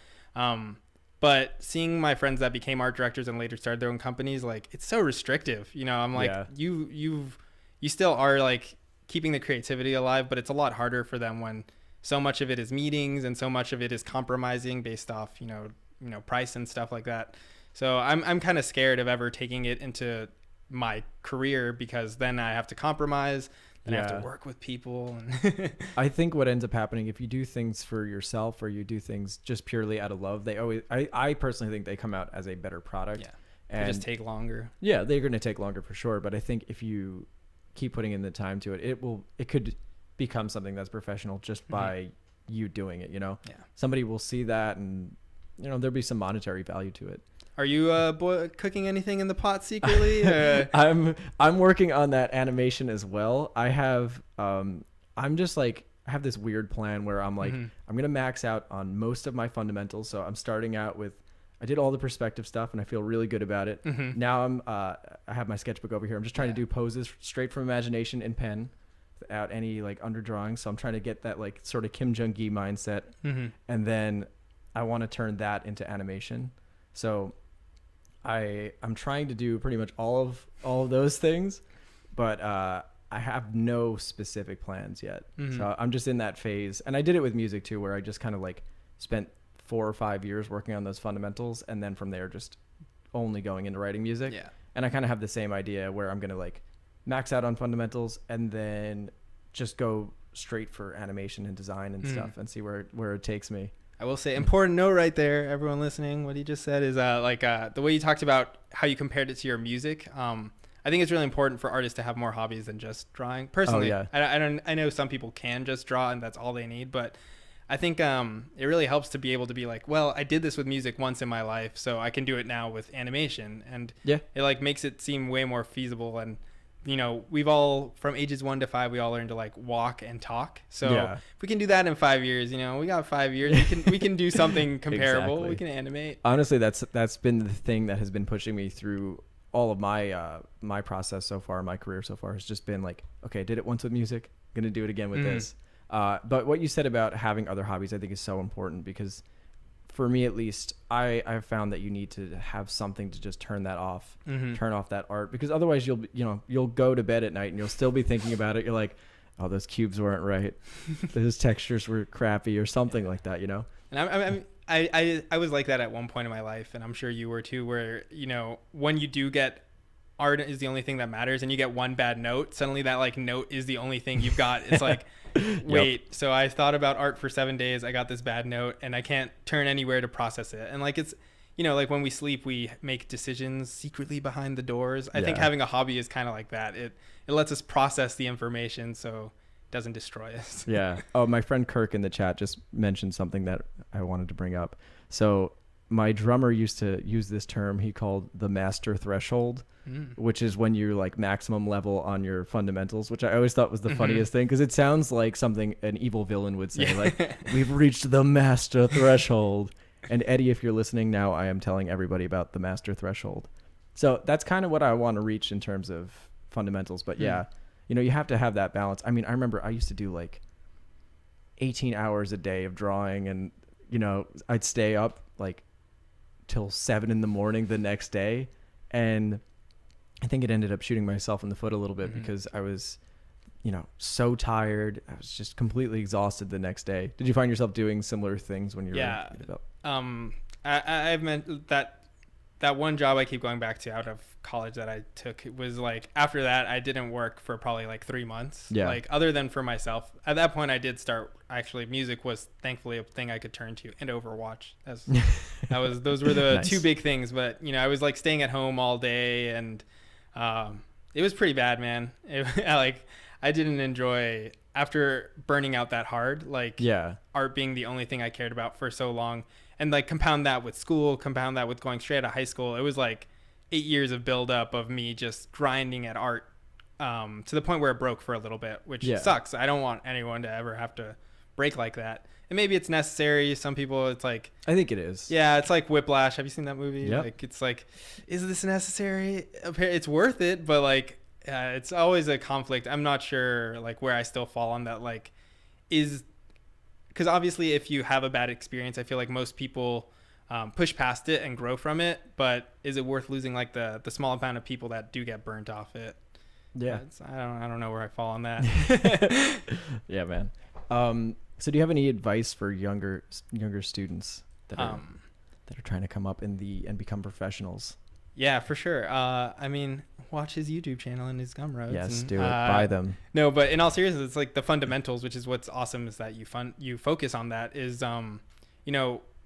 B: But seeing my friends that became art directors and later started their own companies, like, it's so restrictive. I'm like, you still are like keeping the creativity alive, but it's a lot harder for them when so much of it is meetings and so much of it is compromising based off, price and stuff like that. So I'm kind of scared of ever taking it into my career, because then I have to compromise. And I have to work with people. And
A: I think what ends up happening, if you do things for yourself or you do things just purely out of love, I personally think they come out as a better product.
B: Yeah. And they just take longer.
A: Yeah, they're going to take longer for sure. But I think if you keep putting in the time to it, it could become something that's professional just by you doing it, Yeah. Somebody will see that, and, there'll be some monetary value to it.
B: Are you cooking anything in the pot secretly?
A: I'm working on that animation as well. I have I'm just like, I have this weird plan where I'm like, I'm gonna max out on most of my fundamentals. So I'm starting out with, I did all the perspective stuff and I feel really good about it. Now I have my sketchbook over here. I'm just trying to do poses straight from imagination in pen without any like underdrawing. So I'm trying to get that like sort of Kim Jong-gi mindset, and then I want to turn that into animation. So I'm trying to do pretty much all of those things, but I have no specific plans yet. So I'm just in that phase. And I did it with music too, where I just kind of like spent 4 or 5 years working on those fundamentals, and then from there just only going into writing music.
B: Yeah.
A: And I kind of have the same idea where I'm going to like max out on fundamentals and then just go straight for animation and design and stuff and see where it takes me.
B: I will say, important note right there, everyone listening, what he just said is the way you talked about how you compared it to your music. I think it's really important for artists to have more hobbies than just drawing. Personally, I know some people can just draw and that's all they need, but I think it really helps to be able to be like, well, I did this with music once in my life, so I can do it now with animation, and it like makes it seem way more feasible. And we've all, from ages 1 to 5, we all learned to like walk and talk. So if we can do that in 5 years, we got 5 years. We can do something comparable. Exactly. We can animate.
A: Honestly, that's been the thing that has been pushing me through all of my my process so far, my career so far, has just been like, okay, I did it once with music, I'm gonna do it again with this. But what you said about having other hobbies, I think is so important, because for me at least, I've found that you need to have something to just turn that off, turn off that art, because otherwise you'll go to bed at night and you'll still be thinking about it. You're like, oh, those cubes weren't right, those textures were crappy, or something like that,
B: And I was like that at one point in my life, and I'm sure you were too, where when you do get art is the only thing that matters, and you get one bad note, suddenly that like note is the only thing you've got. It's like, wait, so I thought about art for 7 days, I got this bad note, and I can't turn anywhere to process it. And like, it's like when we sleep, we make decisions secretly behind the doors. I think having a hobby is kind of like that. It lets us process the information so it doesn't destroy us. Oh, my friend Kirk in the chat just mentioned something that I wanted to bring up. So my drummer used to use this term he called the master threshold, which is when you're like maximum level on your fundamentals, which I always thought was the funniest thing, because it sounds like something an evil villain would say, like, we've reached the master threshold. And Eddie, if you're listening now, I am telling everybody about the master threshold. So that's kind of what I want to reach in terms of fundamentals. But you have to have that balance. I mean, I remember I used to do like 18 hours a day of drawing, and I'd stay up like till 7 a.m. the next day, and I think it ended up shooting myself in the foot a little bit, because I was so tired. I was just completely exhausted the next day. Did you find yourself doing similar things when you were I've meant that that one job I keep going back to out of college that I took, it was like after that I didn't work for probably like 3 months.
A: Yeah.
B: Like other than for myself. At that point I did start, actually music was thankfully a thing I could turn to, and Overwatch. Those were the
A: Nice.
B: two big things. But I was like staying at home all day, and it was pretty bad, man. I didn't enjoy, after burning out that hard, like art being the only thing I cared about for so long. And like compound that with school, compound that with going straight out of high school. It was like 8 years of buildup of me just grinding at art, to the point where it broke for a little bit, which sucks. I don't want anyone to ever have to break like that. And maybe it's necessary. Some people, it's like,
A: I think it is.
B: Yeah, it's like Whiplash. Have you seen that movie?
A: Yep.
B: Like, it's like, is this necessary? It's worth it, but like, it's always a conflict. I'm not sure like where I still fall on that. Like, because obviously if you have a bad experience, I feel like most people push past it and grow from it. But is it worth losing like the small amount of people that do get burnt off it?
A: Yeah.
B: I don't know where I fall on that.
A: Yeah, man. So do you have any advice for younger students that are trying to come up and become professionals?
B: Yeah, for sure. I mean, watch his YouTube channel and his Gumroads.
A: Yes,
B: and,
A: do it. Buy them.
B: No, but in all seriousness, it's like the fundamentals, which is what's awesome, is that you focus on that. Is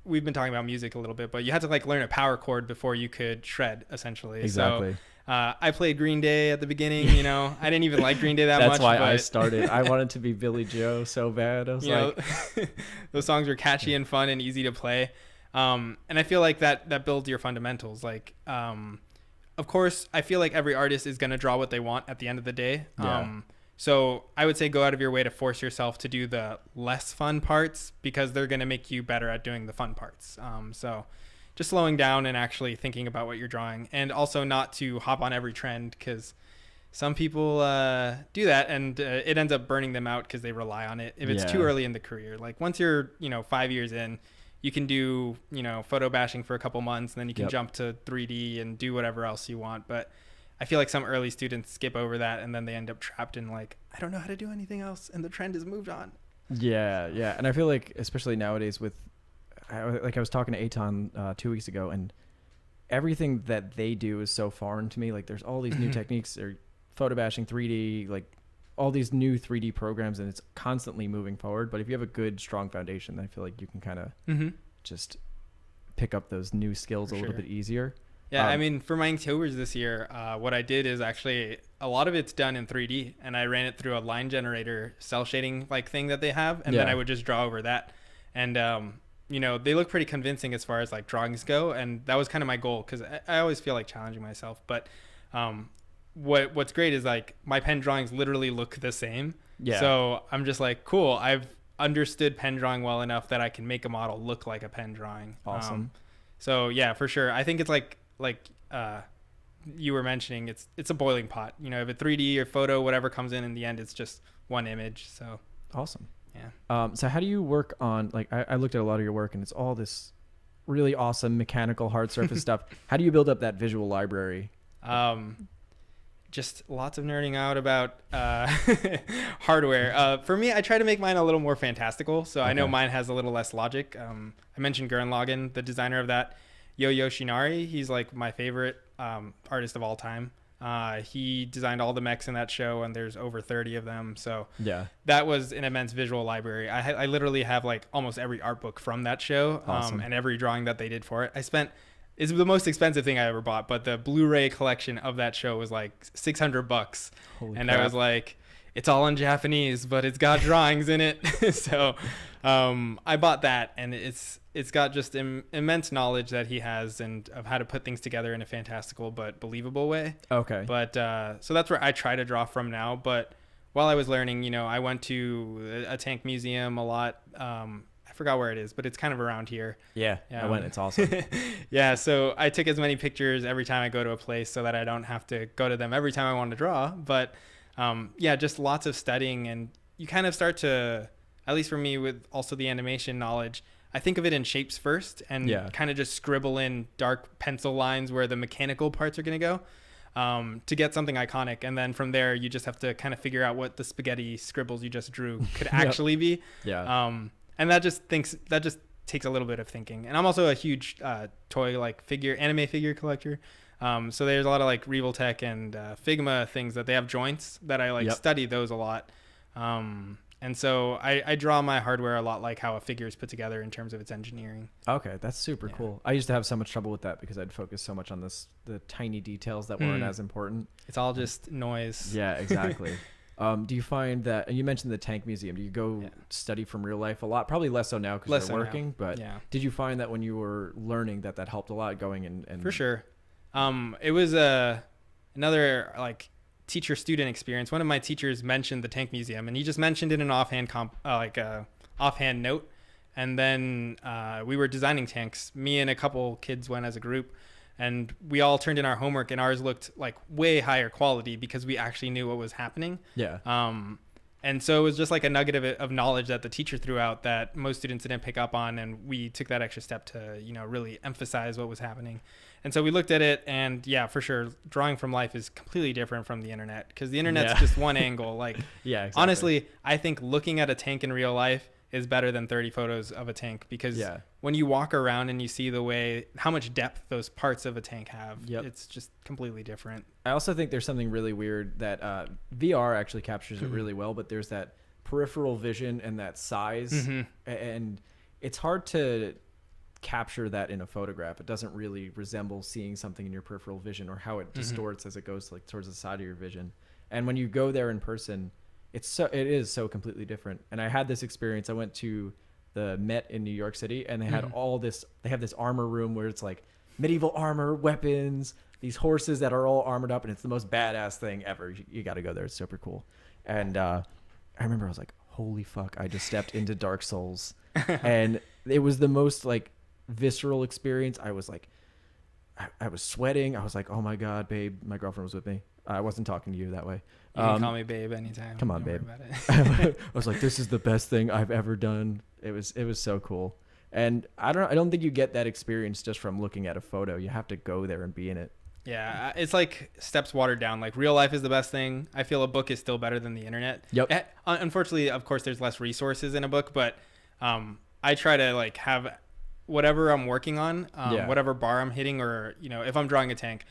B: we've been talking about music a little bit, but you had to like learn a power chord before you could shred, essentially.
A: Exactly.
B: So, I played Green Day at the beginning. I didn't even like Green Day that much.
A: That's why I started. I wanted to be Billy Joe so bad. I was like,
B: those songs were catchy and fun and easy to play. And I feel like that builds your fundamentals. Like, of course, I feel like every artist is going to draw what they want at the end of the day.
A: Yeah.
B: So I would say go out of your way to force yourself to do the less fun parts, because they're going to make you better at doing the fun parts. So just slowing down and actually thinking about what you're drawing, and also not to hop on every trend, because some people do that, and it ends up burning them out because they rely on it if it's too early in the career. Like once you're 5 years in, you can do photo bashing for a couple months, and then you can jump to 3D and do whatever else you want. But I feel like some early students skip over that, and then they end up trapped in like, I don't know how to do anything else, and the trend has moved on.
A: Yeah. And I feel like especially nowadays I was talking to Eitan 2 weeks ago, and everything that they do is so foreign to me. Like there's all these new techniques, or photo bashing, 3D, like all these new 3D programs, and it's constantly moving forward. But if you have a good, strong foundation, then I feel like you can kind of just pick up those new skills a little bit easier.
B: Yeah, I mean, for my Inktober's this year, what I did is actually a lot of it's done in 3D, and I ran it through a line generator cell shading like thing that they have, and then I would just draw over that. And they look pretty convincing as far as like drawings go, and that was kind of my goal, because I always feel like challenging myself. But what's great is like my pen drawings literally look the same. Yeah. So I'm just like, cool, I've understood pen drawing well enough that I can make a model look like a pen drawing.
A: Awesome.
B: So yeah, for sure. I think it's like you were mentioning, it's a boiling pot. If it's 3D or photo, whatever comes in the end, it's just one image. So
A: awesome.
B: Yeah.
A: So how do you work on, like, I looked at a lot of your work, and it's all this really awesome mechanical hard surface stuff. How do you build up that visual library?
B: Just lots of nerding out about hardware. For me, I try to make mine a little more fantastical. So I know mine has a little less logic. I mentioned Gurren Lagann, the designer of that. Yo Yoshinari, he's like my favorite artist of all time. He designed all the mechs in that show, and there's over 30 of them. So that was an immense visual library. I literally have like almost every art book from that show, and every drawing that they did for it. It's the most expensive thing I ever bought, but the Blu-ray collection of that show was like $600.
A: Holy
B: and
A: crap.
B: I was like, it's all in Japanese, but it's got drawings in it. So I bought that, and it's got just immense knowledge that he has, and of how to put things together in a fantastical but believable way.
A: Okay.
B: But so that's where I try to draw from now. But while I was learning, I went to a tank museum a lot. I forgot where it is, but it's kind of around here.
A: Yeah, I went. It's awesome.
B: Yeah, so I took as many pictures every time I go to a place, so that I don't have to go to them every time I want to draw. But just lots of studying, and you kind of start to, at least for me with also the animation knowledge, I think of it in shapes first, and kind of just scribble in dark pencil lines where the mechanical parts are going to go, to get something iconic. And then from there, you just have to kind of figure out what the spaghetti scribbles you just drew could actually be.
A: Yeah.
B: And that just takes a little bit of thinking. And I'm also a huge toy like anime figure collector. So there's a lot of like Revoltech and Figma things that they have joints that I like study those a lot. And so I draw my hardware a lot like how a figure is put together in terms of its engineering.
A: Okay, that's super cool. I used to have so much trouble with that because I'd focus so much on the tiny details that weren't as important.
B: It's all just noise.
A: Yeah, exactly. Do you find that, and you mentioned the tank museum, do you go study from real life a lot? Probably less so now because you're working, but did you find that when you were learning that helped a lot going and
B: For sure. It was another like teacher student experience. One of my teachers mentioned the tank museum, and he just mentioned it in an offhand offhand note. And then we were designing tanks. Me and a couple kids went as a group, and we all turned in our homework, and ours looked like way higher quality because we actually knew what was happening. And so it was just like a nugget of knowledge that the teacher threw out that most students didn't pick up on, and we took that extra step to really emphasize what was happening. And so we looked at it, and for sure, drawing from life is completely different from the internet, because the internet's just one angle. Like,
A: exactly.
B: Honestly, I think looking at a tank in real life is better than 30 photos of a tank, because when you walk around and you see how much depth those parts of a tank have, it's just completely different.
A: I also think there's something really weird that VR actually captures it really well, but there's that peripheral vision and that size, and it's hard to capture that in a photograph. It doesn't really resemble seeing something in your peripheral vision, or how it distorts as it goes like towards the side of your vision. And when you go there in person, it is so completely different. And I had this experience. I went to the Met in New York City, and they had they have this armor room where it's like medieval armor, weapons, these horses that are all armored up, and it's the most badass thing ever. You got to go there. It's super cool. And I remember I was like, holy fuck, I just stepped into Dark Souls. And it was the most like visceral experience. I was like, I was sweating. I was like, oh my God, babe. My girlfriend was with me. I wasn't talking to you that way.
B: You can call me babe anytime.
A: Come on, babe. I was like, this is the best thing I've ever done. It was so cool. And I don't think you get that experience just from looking at a photo. You have to go there and be in it.
B: Yeah, it's like steps watered down. Like, real life is the best thing. I feel a book is still better than the internet. Unfortunately, of course, there's less resources in a book, but I try to like have whatever I'm working on, whatever bar I'm hitting, or if I'm drawing a tank,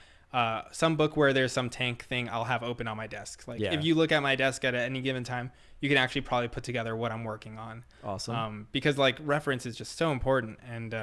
B: some book where there's some tank thing I'll have open on my desk. Like, if you look at my desk at any given time, you can actually probably put together what I'm working on.
A: Awesome.
B: Because like reference is just so important, and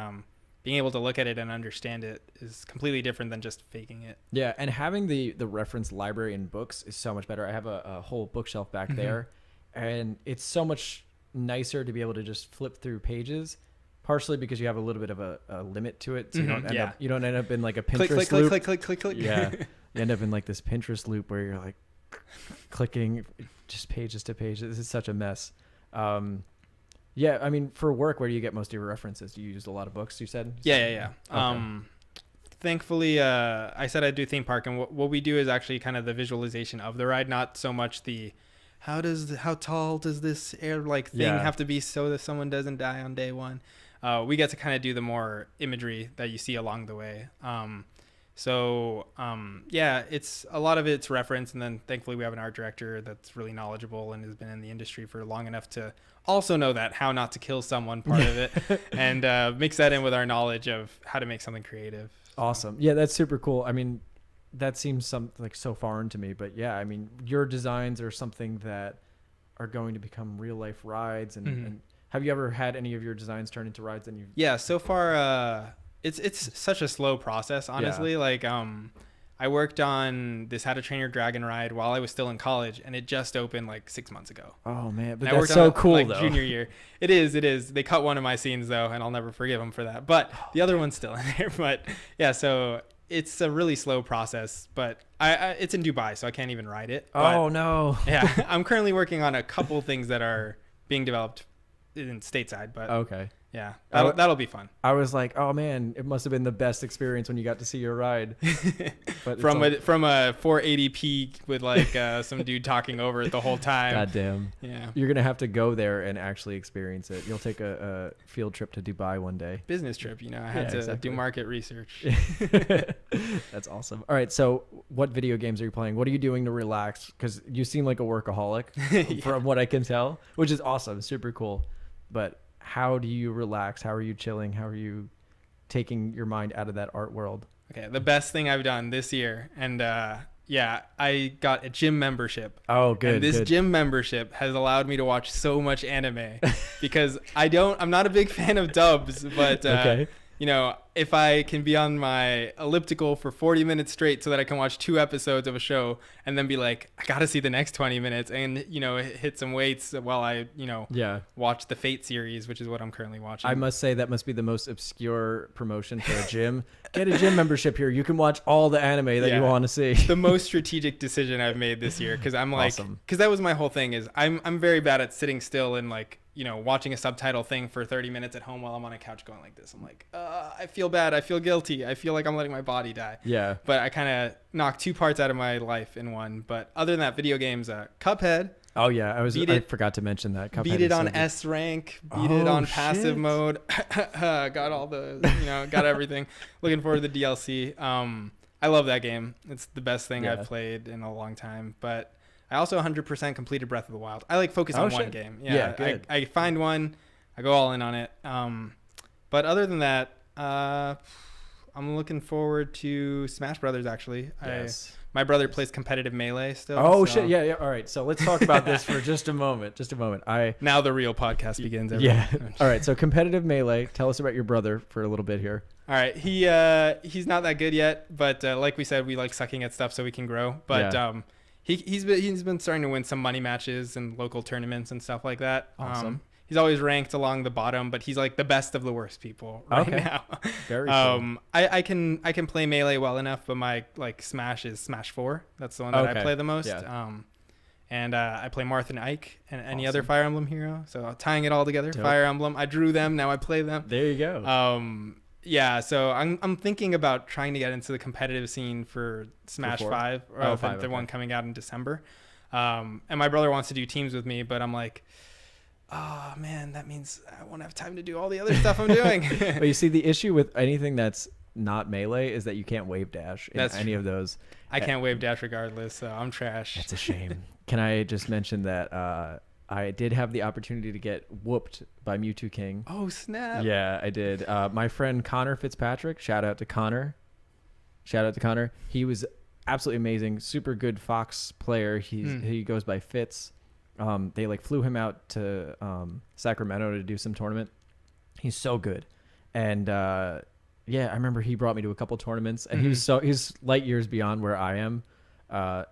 B: being able to look at it and understand it is completely different than just faking it. Yeah,
A: and having the reference library in books is so much better. I have a whole bookshelf back there, and it's so much nicer to be able to just flip through pages. Partially because you have a little bit of a limit to it, so you don't end up in like a Pinterest loop.
B: Click.
A: Yeah, you end up in like this Pinterest loop where you're like clicking just pages to pages. This is such a mess. Yeah, I mean, for work, where do you get most of your references? Do you use a lot of books? You said.
B: Yeah. Okay. Thankfully, I said I do theme park, and what we do is actually kind of the visualization of the ride, not so much the how tall does this air like thing have to be so that someone doesn't die on day one. We get to kind of do the more imagery that you see along the way. It's a lot of it's reference, and then thankfully we have an art director that's really knowledgeable and has been in the industry for long enough to also know that how not to kill someone part of it, and mix that in with our knowledge of how to make something creative.
A: Awesome. Yeah, that's super cool. I mean, that seems like so foreign to me, but yeah, I mean, your designs are something that are going to become real life rides, and have you ever had any of your designs turn into rides? And
B: so far, it's such a slow process, honestly. Yeah. Like, I worked on this How to Train Your Dragon ride while I was still in college, and it just opened like 6 months ago.
A: Oh man, but that's so cool, like, though.
B: Junior year. It is. They cut one of my scenes though, and I'll never forgive them for that. But the other one's still in there. But yeah, so it's a really slow process. But it's in Dubai, so I can't even ride it.
A: Oh no.
B: Yeah, I'm currently working on a couple things that are being developed in stateside, but
A: okay.
B: Yeah, that'll be fun.
A: I was like, oh man, it must have been the best experience when you got to see your ride.
B: But from a 480p with like some dude talking over it the whole time.
A: God damn.
B: Yeah.
A: You're gonna have to go there and actually experience it. You'll take a field trip to Dubai one day.
B: Business trip, I had to do market research.
A: That's awesome. All right, so what video games are you playing? What are you doing to relax? Because you seem like a workaholic from what I can tell, which is awesome, super cool. But how do you relax? How are you chilling? How are you taking your mind out of that art world?
B: Okay, the best thing I've done this year, and yeah, I got a gym membership.
A: Oh, good.
B: And this
A: good.
B: gym membership has allowed me to watch so much anime because I'm not a big fan of dubs, but
A: Okay.
B: you know, if I can be on my elliptical for 40 minutes straight so that I can watch 2 episodes of a show and then be like, I got to see the next 20 minutes and, you know, hit some weights while I, you know,
A: Yeah.
B: watch the Fate series, which is what I'm currently watching.
A: I must say that must be the most obscure promotion for a gym. Get a gym membership here. You can watch all the anime that
B: Yeah.
A: you want to see.
B: The most strategic decision I've made this year because I'm like,
A: Awesome.
B: because that was my whole thing is I'm very bad at sitting still and like, you know, watching a subtitle thing for 30 minutes at home while I'm on a couch going like this. I'm like, I feel bad. I feel guilty. I feel like I'm letting my body die.
A: Yeah.
B: But I kind of knocked 2 parts out of my life in one. But other than that, video games, Cuphead.
A: Oh yeah,
B: Beat
A: I
B: it-
A: forgot to mention that. Cuphead
B: Beat it
A: is so
B: on
A: good.
B: S rank. Beat it
A: Oh,
B: on passive
A: shit.
B: mode. Got all the, you know, got everything. Looking forward to the DLC. I love that game. It's the best thing
A: Yeah.
B: I've played in a long time. But I also 100% completed Breath of the Wild. I like focus
A: Oh,
B: on one
A: shit.
B: game.
A: Yeah, good.
B: I find one, I go all in on it. But other than that, I'm looking forward to Smash Brothers. Actually,
A: Yes.
B: my brother plays competitive Melee still.
A: Oh
B: so
A: shit! Yeah, yeah. All right. So let's talk about this for just a moment. Just a moment.
B: Now the real podcast begins.
A: Yeah.
B: everyone.
A: All right. So competitive melee. Tell us about your brother for a little bit here.
B: All right, he's not that good yet, but like we said, we like sucking at stuff so we can grow. But
A: Yeah.
B: he's been starting to win some money matches and local tournaments and stuff like that.
A: Awesome.
B: He's always ranked along the bottom, but he's like the best of the worst people right
A: Okay.
B: now.
A: Very cool.
B: I can play Melee well enough, but my like Smash is Smash 4. That's the one that
A: Okay.
B: I play the most.
A: Yeah.
B: And I play Marth and Ike and any other
A: Awesome.
B: Fire Emblem hero. So tying it all together,
A: Dope.
B: Fire Emblem. I drew them, now I play them.
A: There you go.
B: Yeah, so I'm thinking about trying to get into the competitive scene for Smash
A: 4?
B: 5, or
A: Oh,
B: the
A: 5, okay.
B: one coming out in December. And my brother wants to do teams with me, but I'm like, oh man, that means I won't have time to do all the other stuff I'm doing.
A: But you see, the issue with anything that's not melee is that you can't wave dash in
B: That's
A: any
B: true.
A: of those.
B: I can't wave dash regardless, so I'm trash.
A: That's a shame. Can I just mention that I did have the opportunity to get whooped by Mewtwo King.
B: Oh snap!
A: Yeah, I did. My friend Connor Fitzpatrick, shout out to Connor. He was absolutely amazing, super good Fox player. He goes by Fitz. They like flew him out to Sacramento to do some tournament. He's so good. And yeah, I remember he brought me to a couple tournaments, and he's light years beyond where I am.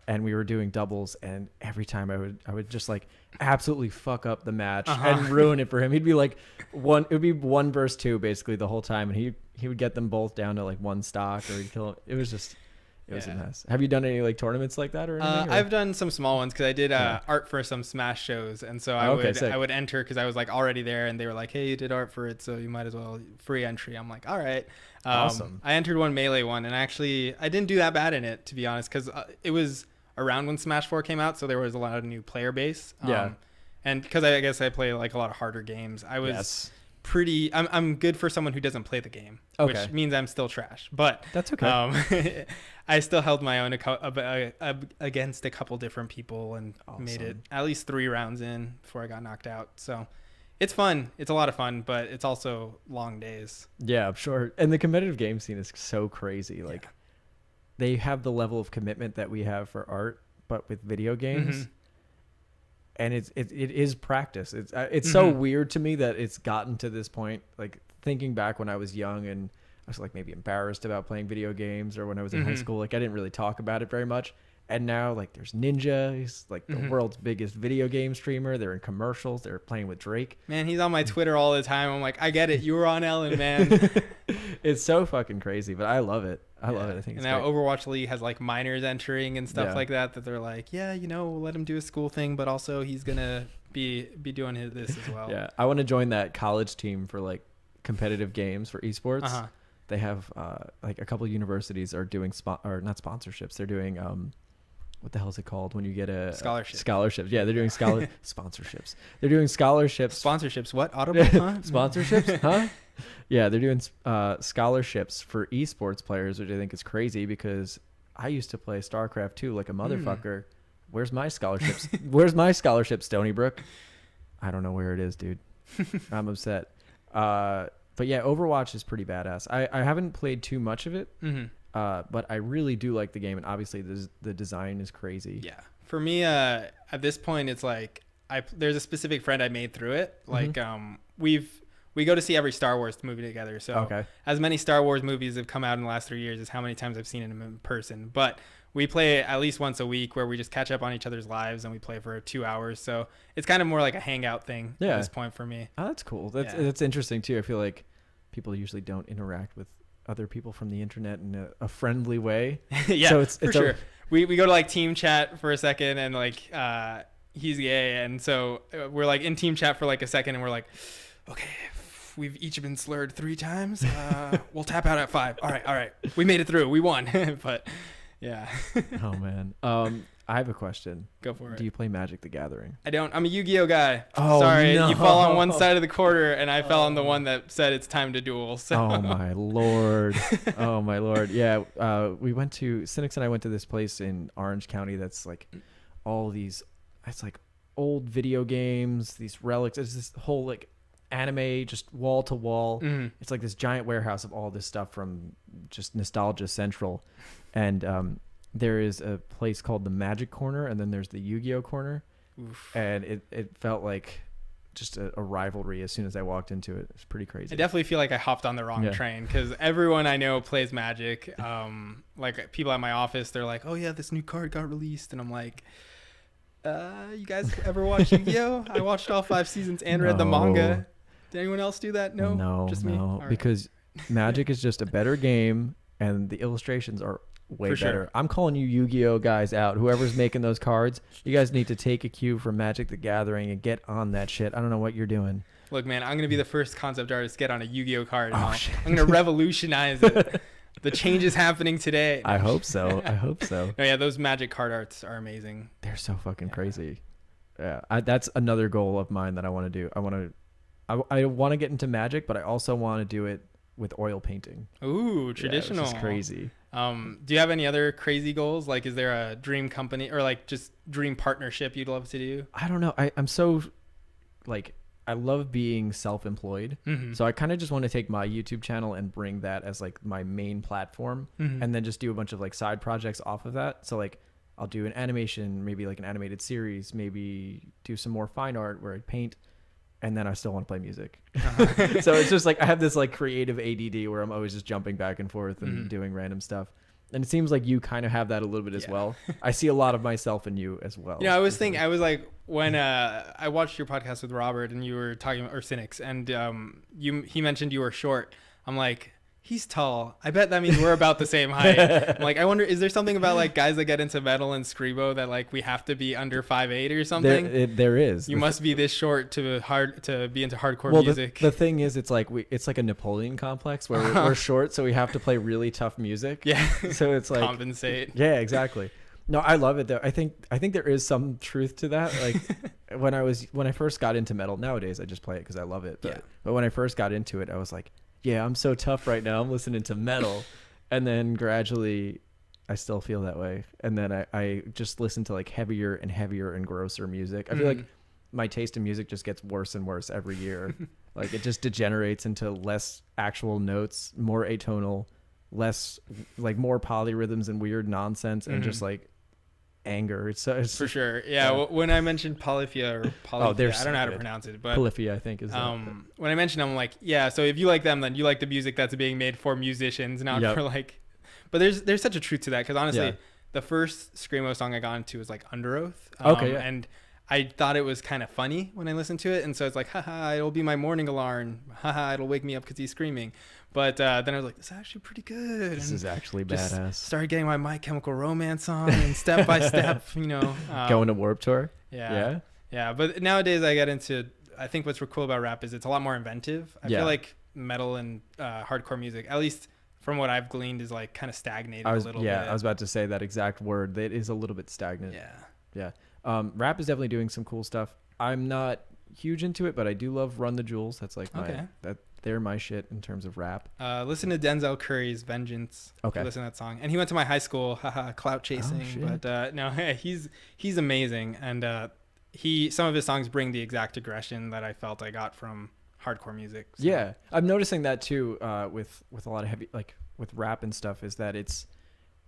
A: And we were doing doubles, and every time I would just like absolutely fuck up the match and ruin it for him. He'd be like it would be 1 versus 2 basically the whole time, and he would get them both down to like 1 stock, or he'd kill him. It was a mess. Have you done any like tournaments like that or anything?
B: I've done some small ones because I did art for some Smash shows, and so I would enter because I was like already there, and they were like, "Hey, you did art for it, so you might as well free entry." I'm like, "All right."
A: Awesome.
B: I entered one Melee one, and actually I didn't do that bad in it, to be honest, because it was around when Smash 4 came out, so there was a lot of new player base. And because I guess I play like a lot of harder games, I was pretty. I'm good for someone who doesn't play the game, which means I'm still trash. But
A: that's okay.
B: I still held my own against a couple different people and made it at least 3 rounds in before I got knocked out. So it's fun. It's a lot of fun, but it's also long days.
A: Yeah, I'm sure. And the competitive game scene is so crazy. Like they have the level of commitment that we have for art, but with video games. And it is practice. It's so weird to me that it's gotten to this point. Like thinking back when I was young and I was like maybe embarrassed about playing video games, or when I was in high school, like I didn't really talk about it very much. And now like there's Ninja, he's like the world's biggest video game streamer. They're in commercials. They're playing with Drake.
B: Man, he's on my Twitter all the time. I'm like, I get it. You were on Ellen, man.
A: It's so fucking crazy, but I love it. I love it. I think it's
B: now
A: great.
B: Overwatch League has like minors entering and stuff like that they're like, yeah, you know, we'll let him do a school thing, but also he's gonna be doing this as well.
A: Yeah, I want to join that college team for like competitive games for esports. They have like a couple universities are doing or not sponsorships. They're doing what the hell is it called when you get a scholarships? Yeah, they're doing sponsorships. They're doing scholarships.
B: Sponsorships? What? Audible? Huh?
A: Sponsorships? Huh? Yeah, they're doing scholarships for esports players, which I think is crazy because I used to play StarCraft 2 like a motherfucker. Where's my scholarships? Where's my scholarship, Stony Brook? I don't know where it is, dude. I'm upset. But yeah, Overwatch is pretty badass. I haven't played too much of it, but I really do like the game, and obviously the design is crazy.
B: Yeah. For me, at this point, it's like there's a specific friend I made through it. Like we go to see every Star Wars movie together. So as many Star Wars movies have come out in the last 3 years as how many times I've seen them in person. But we play at least once a week where we just catch up on each other's lives and we play for 2 hours. So it's kind of more like a hangout thing at this point for me.
A: Oh, that's cool. That's interesting too. I feel like people usually don't interact with other people from the internet in a friendly way.
B: Yeah, so it's for sure. We go to like team chat for a second and like he's gay. And so we're like in team chat for like a second and we're like, okay, we've each been slurred 3 times. We'll tap out at 5. All right. We made it through. We won. But yeah.
A: Oh man. I have a question.
B: Go for it.
A: Do you play Magic the Gathering?
B: I don't. I'm a Yu-Gi-Oh guy.
A: Oh,
B: sorry.
A: No.
B: You fall on one side of the quarter and I fell on the one that said it's time to duel. So.
A: Oh my lord. Oh my lord. Yeah. We went to Cynics and I went to this place in Orange County that's like all these, it's like old video games, these relics. It's this whole like anime, just wall to wall. It's like this giant warehouse of all this stuff from just Nostalgia Central. And there is a place called the Magic Corner, and then there's the Yu-Gi-Oh corner. Oof. And it felt like just a rivalry as soon as I walked into it. It's pretty crazy.
B: I definitely feel like I hopped on the wrong train because everyone I know plays Magic. Like people at my office, they're like, oh yeah, this new card got released. And I'm like, you guys ever watch Yu-Gi-Oh? I watched all 5 seasons and read the manga. Did anyone else do that? No, just me.
A: No, because Magic is just a better game and the illustrations are way better. Sure. I'm calling you Yu-Gi-Oh guys out. Whoever's making those cards, you guys need to take a cue from Magic the Gathering and get on that shit. I don't know what you're doing.
B: Look, man, I'm going to be the first concept artist to get on a Yu-Gi-Oh card. I'm going to revolutionize it. The change is happening today.
A: I hope so.
B: No, yeah, those Magic card arts are amazing.
A: They're so fucking crazy. Yeah, that's another goal of mine that I want to do. I want to get into Magic, but I also want to do it with oil painting.
B: Ooh, traditional.
A: Which is crazy.
B: Do you have any other crazy goals? Like, is there a dream company or like just dream partnership you'd love to do?
A: I don't know. I'm so like, I love being self-employed. So I kind of just want to take my YouTube channel and bring that as like my main platform and then just do a bunch of like side projects off of that. So like I'll do an animation, maybe like an animated series, maybe do some more fine art where I paint. And then I still want to play music. So it's just like I have this like creative ADD where I'm always just jumping back and forth and doing random stuff. And it seems like you kind of have that a little bit as well. I see a lot of myself in you as well.
B: Yeah, I was like when I watched your podcast with Robert and you were talking about, or Cynics, and he mentioned you were short. I'm like, he's tall. I bet that means we're about the same height. I'm like, I wonder, is there something about like guys that get into metal and Scribo that like we have to be under 5'8" or something?
A: There is.
B: You must be this short to be into hardcore music.
A: The thing is, it's like a Napoleon complex where we're short, so we have to play really tough music.
B: Yeah.
A: So it's like
B: compensate.
A: Yeah, exactly. No, I love it though. I think there is some truth to that. Like when I first got into metal, nowadays I just play it because I love it. But when I first got into it, I was like, yeah, I'm so tough right now. I'm listening to metal. And then gradually I still feel that way. And then I just listen to like heavier and heavier and grosser music. I feel like my taste in music just gets worse and worse every year. Like it just degenerates into less actual notes, more atonal, less like more polyrhythms and weird nonsense and just like anger. It's
B: for sure. Yeah. When I mentioned Polyphia, I don't know how to pronounce it, but
A: Polyphia, I think is
B: when I mentioned, I'm like, yeah, so if you like them, then you like the music that's being made for musicians, not for like, but there's such a truth to that. Cause honestly, the first Screamo song I got into was like Under Oath. And I thought it was kind of funny when I listened to it. And so it's like, haha, it'll be my morning alarm. Haha, it'll wake me up because he's screaming. But then I was like, this is actually pretty good.
A: This is actually badass.
B: Started getting my My Chemical Romance on and step by step,
A: going to Warped Tour.
B: Yeah. But nowadays I get into, I think what's cool about rap is it's a lot more inventive. I feel like metal and hardcore music, at least from what I've gleaned, is like kind of stagnated a little bit. Yeah,
A: I was about to say that exact word. It is a little bit stagnant. Yeah. Rap is definitely doing some cool stuff. I'm not huge into it, but I do love Run the Jewels. That's like they're my shit in terms of rap.
B: Listen to Denzel Curry's Vengeance.
A: Okay.
B: Listen to that song. And he went to my high school, clout chasing. But no, he's amazing. And some of his songs bring the exact aggression that I felt I got from hardcore music. So.
A: Yeah, I'm noticing that too with a lot of heavy, like with rap and stuff, is that it's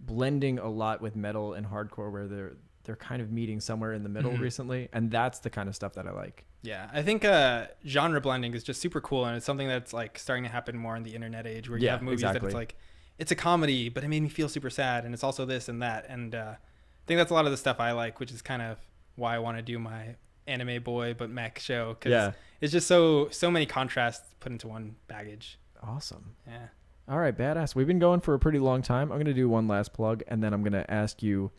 A: blending a lot with metal and hardcore, where they're kind of meeting somewhere in the middle recently, and that's the kind of stuff that I like.
B: Yeah, I think genre blending is just super cool, and it's something that's like starting to happen more in the internet age, where you have movies that it's like, it's a comedy, but it made me feel super sad, and it's also this and that, and I think that's a lot of the stuff I like, which is kind of why I want to do my anime boy but mech show, because it's just so many contrasts put into one baggage.
A: Awesome.
B: Yeah.
A: All right, badass. We've been going for a pretty long time. I'm going to do one last plug, and then I'm going to ask you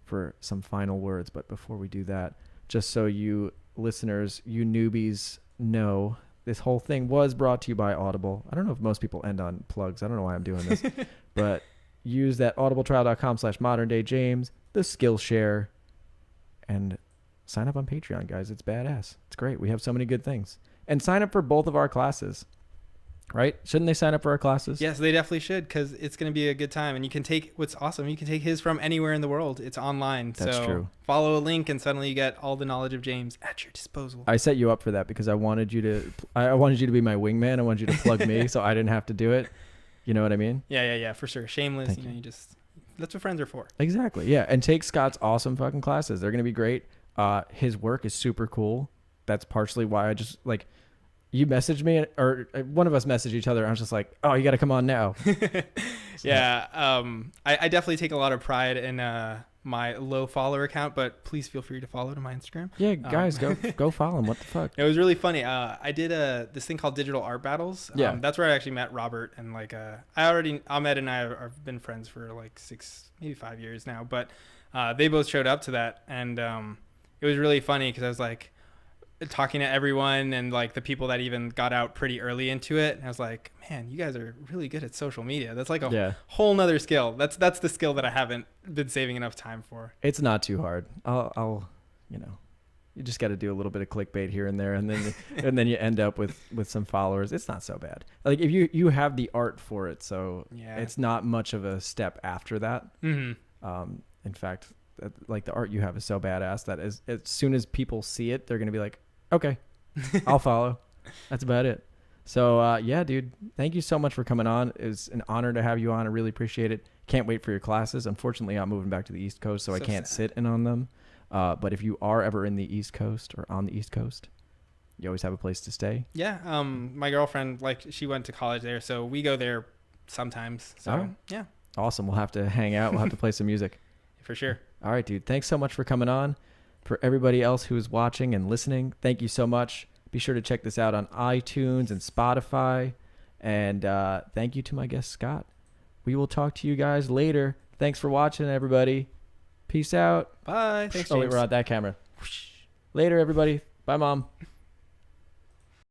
A: for some final words. But before we do that, just so you listeners, you newbies know, this whole thing was brought to you by Audible. I don't know if most people end on plugs. I don't know why I'm doing this. But use that audibletrial.com/moderndayjames, the Skillshare, and sign up on Patreon, guys. It's badass. It's great. We have so many good things. And sign up for both of our classes. Right? Shouldn't they sign up for our classes?
B: Yes, they definitely should, because it's going to be a good time. And you can take, what's awesome, you can take his from anywhere in the world. It's online.
A: That's true.
B: Follow a link and suddenly you get all the knowledge of James at your disposal.
A: I set you up for that because I wanted you to be my wingman. I wanted you to plug me so I didn't have to do it. You know what I mean?
B: Yeah, for sure. Shameless. You just, that's what friends are for.
A: Exactly. Yeah. And take Scott's awesome fucking classes. They're going to be great. His work is super cool. That's partially why I just like, you messaged me, or one of us messaged each other. And I was just like, oh, you got to come on now.
B: Yeah. I definitely take a lot of pride in my low follower account, but please feel free to follow to my Instagram.
A: Yeah, guys, go follow him. What the fuck?
B: It was really funny. I did this thing called Digital Art Battles.
A: Yeah.
B: That's where I actually met Robert, and like Ahmed and I have been friends for like 6, maybe 5 years now, but they both showed up to that, and it was really funny because I was like, talking to everyone and like the people that even got out pretty early into it, and I was like, man, you guys are really good at social media. That's like a whole nother skill. That's the skill that I haven't been saving enough time for.
A: It's not too hard. I'll you just got to do a little bit of clickbait here and there, and then and then you end up with some followers. It's not so bad. Like if you have the art for it, so it's not much of a step after that. In fact, like the art you have is so badass that as soon as people see it, they're gonna be like, okay, I'll follow. That's about it. So yeah, dude, thank you so much for coming on. It was an honor to have you on. I really appreciate it. Can't wait for your classes. Unfortunately, I'm moving back to the East Coast, so I can't sit in on them. But if you are ever in the East Coast or on the East Coast, you always have a place to stay.
B: Yeah. My girlfriend, like, she went to college there, so we go there sometimes. So yeah.
A: Awesome. We'll have to hang out. We'll have to play some music.
B: For sure.
A: All right, dude. Thanks so much for coming on. For everybody else who is watching and listening, thank you so much. Be sure to check this out on iTunes and Spotify. And thank you to my guest, Scott. We will talk to you guys later. Thanks for watching, everybody. Peace out.
B: Bye. Thanks, James.
A: Oh, wait, we're on that camera. Later, everybody. Bye, Mom.